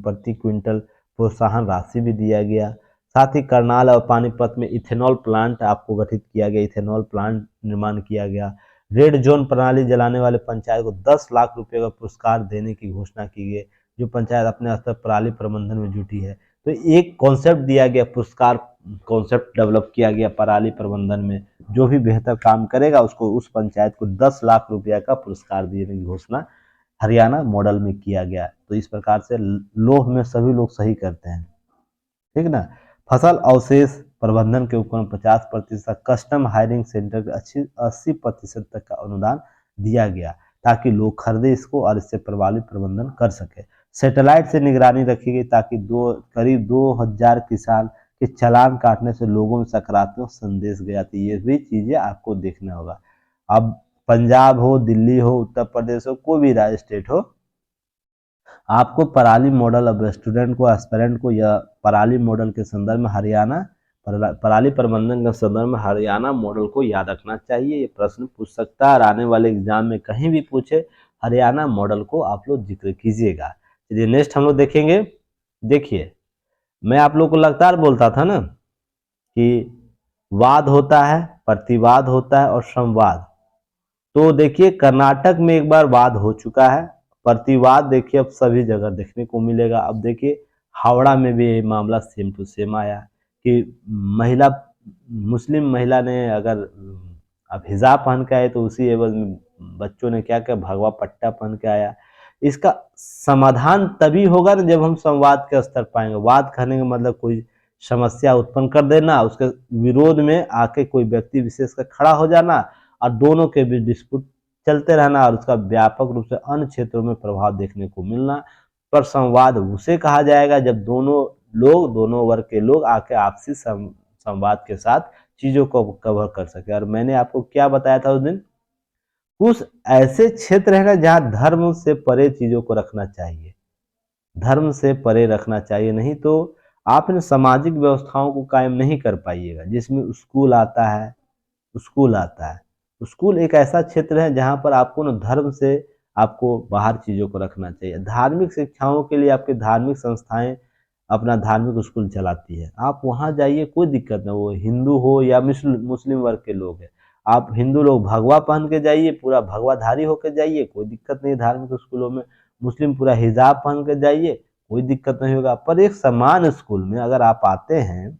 प्रति क्विंटल प्रोत्साहन राशि भी दिया गया। साथ ही करनाल और पानीपत में इथेनॉल प्लांट आपको गठित किया गया, इथेनॉल प्लांट निर्माण किया गया। रेड जोन प्रणाली जलाने वाले पंचायत को 10 लाख रुपए का पुरस्कार देने की घोषणा की गई, जो पंचायत अपने स्तर पराली प्रबंधन में जुटी है। तो एक कॉन्सेप्ट दिया गया, पुरस्कार कॉन्सेप्ट डेवलप किया गया पराली प्रबंधन में। जो भी बेहतर काम करेगा उसको, उस पंचायत को 10 लाख रुपया का पुरस्कार देने की घोषणा हरियाणा मॉडल में किया गया। तो इस प्रकार से लोह में सभी लोग सही करते हैं, ठीक ना। फसल अवशेष प्रबंधन के उपकरण 50%, कस्टम हायरिंग सेंटर के 80% तक का अनुदान दिया गया, ताकि लोग खरीदे इसको और इससे प्रभावी प्रबंधन कर सके। सैटेलाइट से निगरानी रखी गई, ताकि करीब 2000 किसान के चालान काटने से लोगों में सकारात्मक संदेश गया। तो ये भी चीजें आपको देखना होगा। अब पंजाब हो, दिल्ली हो, उत्तर प्रदेश हो, कोई भी स्टेट हो, आपको पराली मॉडल अब स्टूडेंट को, एस्पिरेंट को, या पराली मॉडल के संदर्भ में हरियाणा पराली प्रबंधन के संदर्भ में हरियाणा मॉडल को याद रखना चाहिए। ये प्रश्न पूछ सकता है और आने वाले एग्जाम में कहीं भी पूछे, हरियाणा मॉडल को आप लोग जिक्र कीजिएगा। चलिए नेक्स्ट हम लोग देखेंगे। देखिए, मैं आप लोग को लगातार बोलता था ना कि वाद होता है, प्रतिवाद होता है और संवाद। तो देखिए, कर्नाटक में एक बार वाद हो चुका है, प्रतिवाद देखिए अब सभी जगह देखने को मिलेगा। अब देखिए, हावड़ा में भी ये मामला सेम टू सेम आया कि महिला, मुस्लिम महिला ने अगर अब हिजाब पहन के आए, तो उसी एवज में बच्चों ने क्या किया, भगवा पट्टा पहन के आया। इसका समाधान तभी होगा ना जब हम संवाद के स्तर पाएंगे। वाद करने का मतलब कोई समस्या उत्पन्न कर देना, उसके विरोध में आके कोई व्यक्ति विशेष का खड़ा हो जाना और दोनों के बीच डिस्प्यूट चलते रहना और उसका व्यापक रूप से अन्य क्षेत्रों में प्रभाव देखने को मिलना। पर संवाद उसे कहा जाएगा जब दोनों वर्ग के लोग आके आपसी संवाद के साथ चीजों को कवर कर सके। और मैंने आपको क्या बताया था उस दिन, कुछ ऐसे क्षेत्र है ना जहां धर्म से परे चीजों को रखना चाहिए, धर्म से परे रखना चाहिए, नहीं तो आप इन सामाजिक व्यवस्थाओं को कायम नहीं कर पाइएगा। जिसमें स्कूल आता है, स्कूल एक ऐसा क्षेत्र है जहां पर आपको न धर्म से आपको बाहर चीजों को रखना चाहिए। धार्मिक शिक्षाओं के लिए आपके धार्मिक संस्थाएं अपना धार्मिक स्कूल चलाती है, आप वहां जाइए, कोई दिक्कत नहीं, वो हिंदू हो या मुस्लिम वर्ग के लोग हैं। आप हिंदू लोग भगवा पहन के जाइए, पूरा भगवाधारी होकर जाइए, कोई दिक्कत नहीं धार्मिक स्कूलों में। मुस्लिम पूरा हिजाब पहन के जाइए, कोई दिक्कत नहीं होगा। पर एक समान स्कूल में अगर आप आते हैं,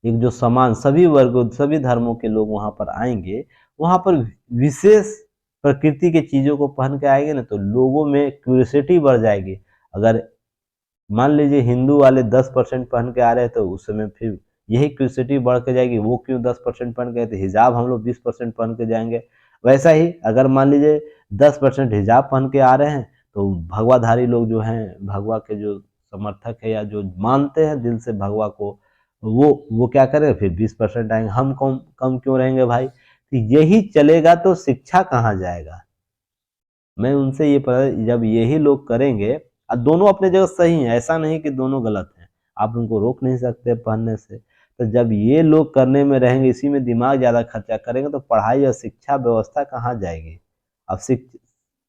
एक जो समान सभी वर्गों सभी धर्मों के लोग वहां पर आएंगे, वहां पर विशेष प्रकृति के चीजों को पहन के आएंगे ना, तो लोगों में क्यूरियोसिटी बढ़ जाएगी। अगर मान लीजिए हिंदू वाले 10% पहन के आ रहे हैं, तो उस समय फिर यही क्यूरियोसिटी बढ़ के जाएगी, वो क्यों 10% पहन के, तो हिजाब हम लोग 20% पहन के जाएंगे। वैसा ही अगर मान लीजिए 10% हिजाब पहन के आ रहे हैं, तो भगवाधारी लोग जो हैं, भगवा के जो समर्थक है या जो मानते हैं दिल से भगवा को, वो क्या करें, फिर 20% आएंगे, हम कम कम क्यों रहेंगे भाई। तो यही चलेगा तो शिक्षा कहाँ जाएगा। मैं उनसे ये जब यही लोग करेंगे, और दोनों अपने जगह सही हैं, ऐसा नहीं कि दोनों गलत हैं, आप उनको रोक नहीं सकते पढ़ने से। तो जब ये लोग करने में रहेंगे, इसी में दिमाग ज़्यादा खर्चा करेंगे, तो पढ़ाई और शिक्षा व्यवस्था कहाँ जाएगी। अब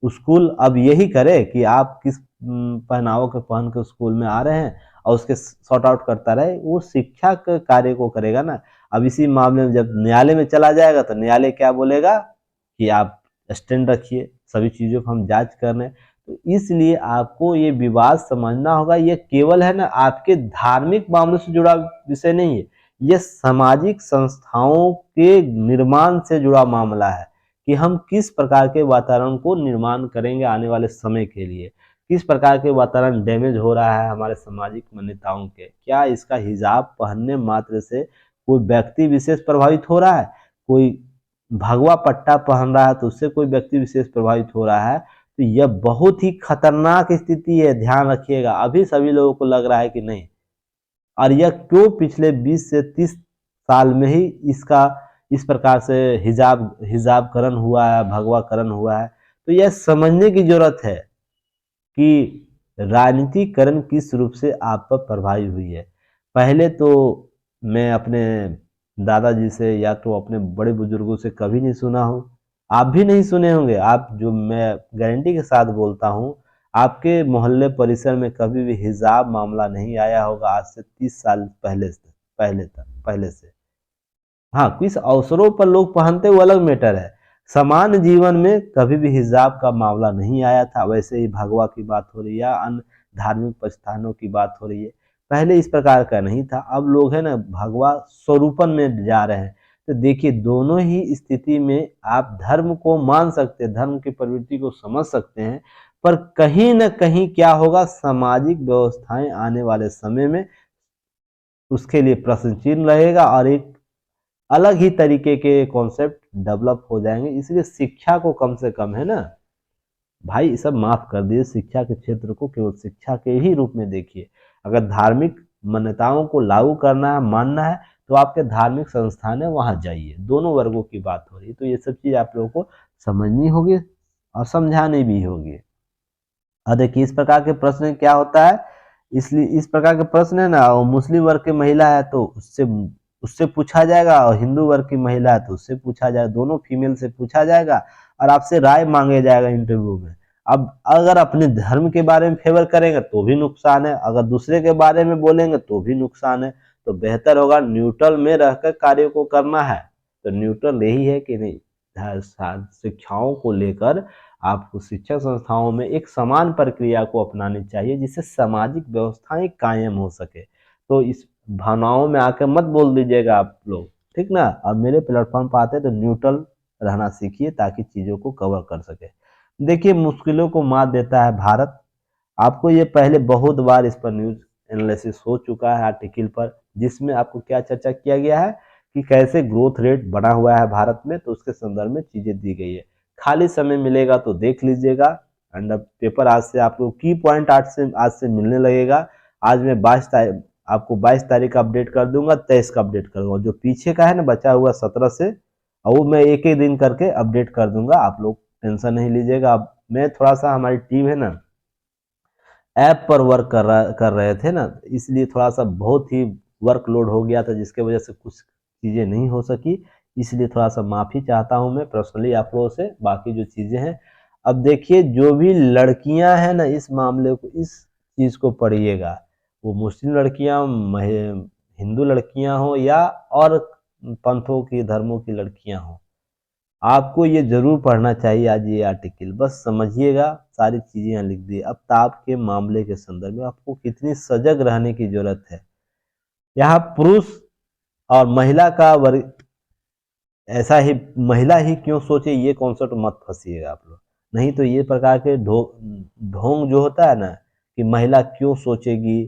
स्कूल अब यही करे कि आप किस पहनावों के पहन के स्कूल में आ रहे हैं और उसके सॉर्ट आउट करता रहे, वो शिक्षा के कार्य को करेगा ना। अब इसी मामले में जब न्यायालय में चला जाएगा, तो न्यायालय क्या बोलेगा कि आप स्टैंड रखिए, सभी चीज़ों को हम जांच कर रहे हैं। तो इसलिए आपको ये विवाद समझना होगा, ये केवल है ना आपके धार्मिक मामलों से जुड़ा विषय नहीं है, ये सामाजिक संस्थाओं के निर्माण से जुड़ा मामला है कि हम किस प्रकार के वातावरण को निर्माण करेंगे आने वाले समय के लिए। किस प्रकार के वातावरण डैमेज हो रहा है हमारे सामाजिक मान्यताओं के, क्या इसका हिजाब पहनने मात्र से कोई व्यक्ति विशेष प्रभावित हो रहा है, कोई भगवा पट्टा पहन रहा है तो उससे कोई व्यक्ति विशेष प्रभावित हो रहा है। तो यह बहुत ही खतरनाक स्थिति है, ध्यान रखिएगा। अभी सभी लोगों को लग रहा है कि नहीं, और यह क्यों पिछले 20 से 30 साल में ही इसका इस प्रकार से हिजाबकरण हुआ है, भगवाकरण हुआ है। तो यह समझने की जरूरत है कि राजनीतिकरण किस रूप से आप पर प्रभावी हुई है। पहले तो मैं अपने दादाजी से या तो अपने बड़े बुजुर्गों से कभी नहीं सुना हूँ, आप भी नहीं सुने होंगे। आप जो, मैं गारंटी के साथ बोलता हूँ, आपके मोहल्ले परिसर में कभी भी हिजाब मामला नहीं आया होगा आज से 30 साल पहले से। हाँ, किस अवसरों पर लोग पहनते हैं वो अलग मैटर है। सामान्य जीवन में कभी भी हिजाब का मामला नहीं आया था। वैसे ही भगवा की बात हो रही है या अन्य धार्मिक प्रस्थानों की बात हो रही है, पहले इस प्रकार का नहीं था। अब लोग है ना भगवा स्वरूपन में जा रहे हैं। तो देखिए, दोनों ही स्थिति में आप धर्म को मान सकते हैं, धर्म की प्रवृत्ति को समझ सकते हैं, पर कहीं न कहीं क्या होगा, सामाजिक व्यवस्थाएं आने वाले समय में उसके लिए प्रश्न चिन्ह रहेगा और एक अलग ही तरीके के कॉन्सेप्ट डेवलप हो जाएंगे। इसलिए शिक्षा को कम से कम है ना भाई, सब माफ कर दिए, शिक्षा के क्षेत्र को केवल शिक्षा के ही रूप में देखिए। अगर धार्मिक मान्यताओं को लागू करना है, मानना है, तो आपके धार्मिक संस्थान है वहां जाइए। दोनों वर्गों की बात हो रही है, तो ये सब चीज आप लोगों को समझनी होगी और समझानी भी होगी। और देखिए, इस प्रकार के प्रश्न क्या होता है, इसलिए इस प्रकार के प्रश्न है ना, मुस्लिम वर्ग की महिला है तो उससे उससे पूछा जाएगा, और हिंदू वर्ग की महिला है तो उससे पूछा जाएगा, दोनों फीमेल से पूछा जाएगा और आपसे राय मांगे जाएगा इंटरव्यू में। अब अगर अपने धर्म के बारे में फेवर करेंगे तो भी नुकसान है, अगर दूसरे के बारे में बोलेंगे तो भी नुकसान है। तो बेहतर होगा न्यूट्रल में रहकर कार्य को करना है। तो न्यूट्रल यही है कि नहीं, शिक्षाओं को लेकर आपको शिक्षा संस्थाओं में एक समान प्रक्रिया को अपनानी चाहिए, जिससे सामाजिक व्यवस्थाएं कायम हो सके। तो इस भावनाओं में आकर मत बोल दीजिएगा आप लोग, ठीक ना। और मेरे प्लेटफॉर्म पर आते हैं तो न्यूट्रल रहना सीखिए ताकि चीज़ों को कवर कर सके। देखिए, मुश्किलों को मात देता है भारत। आपको ये पहले बहुत बार इस पर न्यूज एनालिसिस हो चुका है आर्टिकल पर, जिसमें आपको क्या चर्चा किया गया है कि कैसे ग्रोथ रेट बना हुआ है भारत में, तो उसके संदर्भ में चीज़ें दी गई है। खाली समय मिलेगा तो देख लीजिएगा। एंड पेपर आज से आपको की पॉइंट आज से मिलने लगेगा। आज मैं 22 तारीख आपको 22 तारीख का अपडेट कर दूंगा, 23 का अपडेट कर दूंगा। जो पीछे का है ना बचा हुआ 17 से, और वो मैं एक ही दिन करके अपडेट कर दूंगा। आप लोग टेंशन नहीं लीजिएगा। अब मैं थोड़ा सा, हमारी टीम है ना ऐप पर वर्क कर रहे थे ना, इसलिए थोड़ा सा बहुत ही वर्कलोड हो गया था, जिसके वजह से कुछ चीज़ें नहीं हो सकी। इसलिए थोड़ा सा माफ़ी चाहता हूँ मैं पर्सनली आप लोगों से। बाकी जो चीज़ें हैं, अब देखिए, जो भी लड़कियां हैं ना, इस मामले को, इस चीज़ को पढ़िएगा। वो मुस्लिम लड़कियां, हिंदू लड़कियां हो या और पंथों की, धर्मों की लड़कियां हो, आपको ये जरूर पढ़ना चाहिए आज ये आर्टिकल। बस समझिएगा, सारी चीजें यहाँ लिख दी। अब ताप के मामले के संदर्भ में आपको कितनी सजग रहने की जरूरत है। यहाँ पुरुष और महिला का वर्ग, ऐसा ही महिला ही क्यों सोचे, ये कॉन्सेप्ट मत फंसिएगा आप लोग। नहीं तो ये प्रकार के ढोंग जो होता है ना, कि महिला क्यों सोचेगी,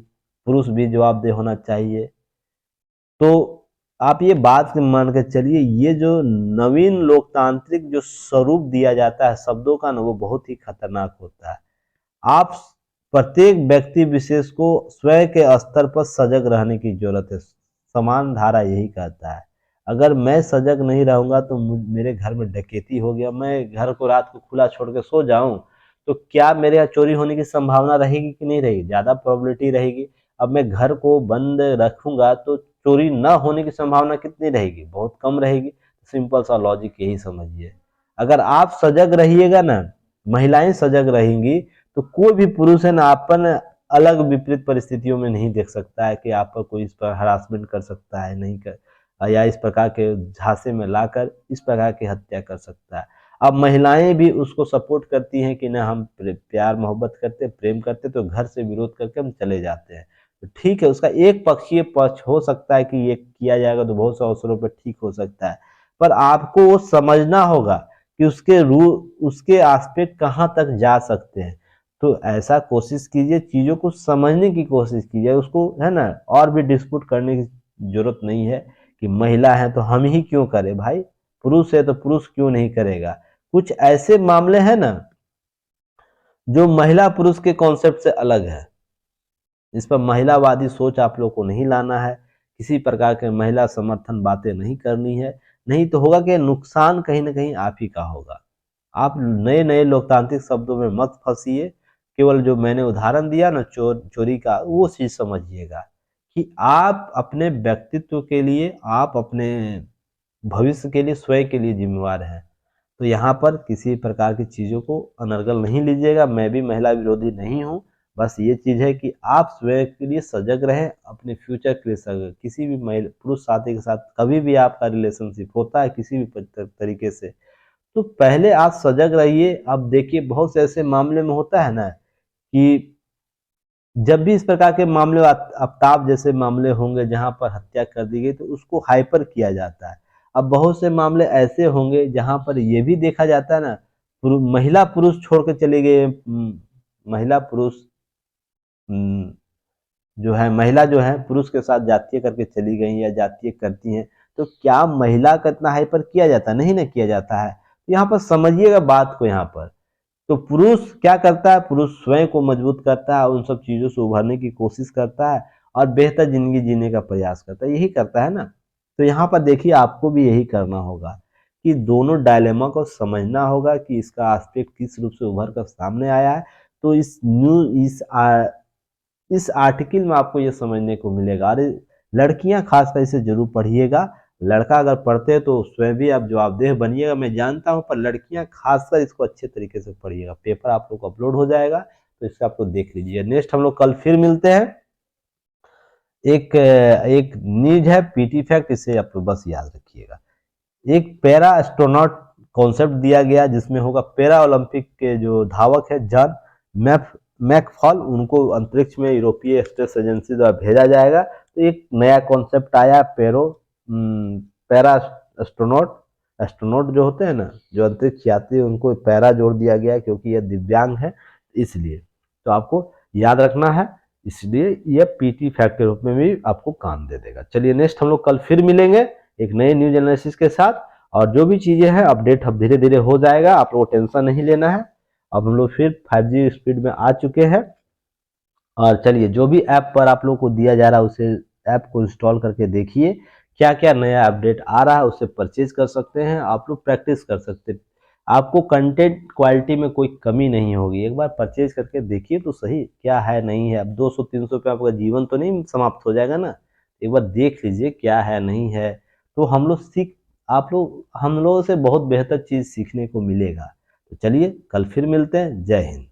पुरुष भी जवाबदेह होना चाहिए, तो आप ये बात मान के चलिए, ये जो नवीन लोकतांत्रिक जो स्वरूप दिया जाता है शब्दों का ना, वो बहुत ही खतरनाक होता है। आप प्रत्येक व्यक्ति विशेष को स्वयं के स्तर पर सजग रहने की जरूरत है। समान धारा यही कहता है। अगर मैं सजग नहीं रहूंगा तो मेरे घर में डकैती हो गया, मैं घर को रात को खुला छोड़ के सो जाऊं, तो क्या मेरे यहाँ चोरी होने की संभावना रहेगी कि नहीं रहेगी? ज्यादा प्रोबेबिलिटी रहेगी। अब मैं घर को बंद रखूंगा तो चोरी न होने की संभावना कितनी रहेगी? बहुत कम रहेगी। सिंपल सा लॉजिक यही समझिए। अगर आप सजग रहिएगा ना, महिलाएं सजग रहेंगी, तो कोई भी पुरुष है ना अपन अलग विपरीत परिस्थितियों में नहीं देख सकता है कि आप पर कोई इस पर हरासमेंट कर सकता है, नहीं कर, या इस प्रकार के झांसे में लाकर इस प्रकार की हत्या कर सकता है। अब महिलाएं भी उसको सपोर्ट करती हैं कि ना हम प्यार मोहब्बत करते, प्रेम करते, तो घर से विरोध करके हम चले जाते हैं। तो ठीक है, उसका एक पक्षीय पक्ष हो सकता है कि ये किया जाएगा तो बहुत से अवसरों पर ठीक हो सकता है, पर आपको वो समझना होगा कि उसके उसके एस्पेक्ट कहाँ तक जा सकते हैं। तो ऐसा कोशिश कीजिए, चीज़ों को समझने की कोशिश कीजिए, उसको है ना और भी डिस्प्यूट करने की जरूरत नहीं है कि महिला है तो हम ही क्यों करें भाई, पुरुष है तो पुरुष क्यों नहीं करेगा। कुछ ऐसे मामले हैं ना जो महिला पुरुष के कॉन्सेप्ट से अलग है। इस पर महिलावादी सोच आप लोग को नहीं लाना है, किसी प्रकार के महिला समर्थन बातें नहीं करनी है। नहीं तो होगा कि नुकसान कहीं ना कहीं आप ही का होगा। आप नए नए लोकतांत्रिक शब्दों में मत फंसिए, केवल जो मैंने उदाहरण दिया ना चोरी का, वो चीज़ समझिएगा कि आप अपने व्यक्तित्व के लिए, आप अपने भविष्य के लिए, स्वयं के लिए ज़िम्मेवार हैं। तो यहाँ पर किसी प्रकार की चीज़ों को अनर्गल नहीं लीजिएगा। मैं भी महिला विरोधी नहीं हूँ, बस ये चीज़ है कि आप स्वयं के लिए सजग रहें, अपने फ्यूचर के लिए सजग। किसी भी पुरुष साथी के साथ कभी भी आपका रिलेशनशिप होता है किसी भी तरीके से, तो पहले आप सजग रहिए। अब देखिए बहुत से ऐसे मामले में होता है ना कि जब भी इस प्रकार के मामले आफ्ताब जैसे मामले होंगे जहाँ पर हत्या कर दी गई, तो उसको हाइपर किया जाता है। अब बहुत से मामले ऐसे होंगे जहाँ पर ये भी देखा जाता है ना, महिला पुरुष छोड़ के चले गए, महिला पुरुष जो है, महिला जो है पुरुष के साथ जातीय करके चली गई या जातीय करती हैं, तो क्या महिला का इतना हाइपर किया जाता है? नहीं ना किया जाता है। यहाँ पर समझिएगा बात को। यहाँ पर तो पुरुष क्या करता है? पुरुष स्वयं को मजबूत करता है, उन सब चीज़ों से उभरने की कोशिश करता है और बेहतर ज़िंदगी जीने का प्रयास करता है, यही करता है ना। तो यहाँ पर देखिए आपको भी यही करना होगा कि दोनों डायलेमा को समझना होगा कि इसका एस्पेक्ट किस रूप से उभर कर सामने आया है। तो इस आर्टिकल में आपको ये समझने को मिलेगा। अरे लड़कियां खासकर इसे जरूर पढ़िएगा। लड़का अगर पढ़ते हैं तो स्वयं भी आप जवाबदेह बनिएगा, मैं जानता हूं, पर लड़कियां खासकर इसको अच्छे तरीके से पढ़िएगा। पेपर आप लोग को अपलोड हो जाएगा, तो इसका आपको देख लीजिए। नेक्स्ट हम लोग कल फिर मिलते हैं। एक एक न्यूज है पीटी फैक्ट, इसे आप लोग बस याद रखिएगा। एक पैरा एस्ट्रोनॉट कॉन्सेप्ट दिया गया जिसमें होगा पैरा ओलंपिक के जो धावक है जॉन मैकफॉल, उनको अंतरिक्ष में यूरोपीय स्पेस एजेंसी द्वारा भेजा जाएगा। तो एक नया कॉन्सेप्ट आया पैरा एस्ट्रोनॉट। एस्ट्रोनॉट जो होते हैं ना, जो अंतरिक्ष यात्री, उनको पैरा जोड़ दिया गया क्योंकि यह दिव्यांग है, इसलिए। तो आपको याद रखना है, इसलिए यह पीटी फैक्ट के रूप में भी आपको काम दे देगा। चलिए नेक्स्ट हम लोग कल फिर मिलेंगे एक नए न्यूज एनालिसिस के साथ, और जो भी चीजें हैं अपडेट अब धीरे धीरे हो जाएगा, आप लोगों को टेंशन नहीं लेना है। अब हम लोग फिर 5G स्पीड में आ चुके हैं। और चलिए जो भी ऐप पर आप लोग को दिया जा रहा है उसे ऐप को इंस्टॉल करके देखिए, क्या क्या नया अपडेट आ रहा है, उसे परचेज कर सकते हैं, आप लोग प्रैक्टिस कर सकते हैं। आपको कंटेंट क्वालिटी में कोई कमी नहीं होगी। एक बार परचेज करके देखिए तो सही क्या है नहीं है। अब 200-300 पे आपका जीवन तो नहीं समाप्त हो जाएगा ना। एक बार देख लीजिए क्या है नहीं है, तो आप लोग हम लोगों से बहुत बेहतर चीज़ सीखने को मिलेगा। तो चलिए कल फिर मिलते हैं। जय हिंद।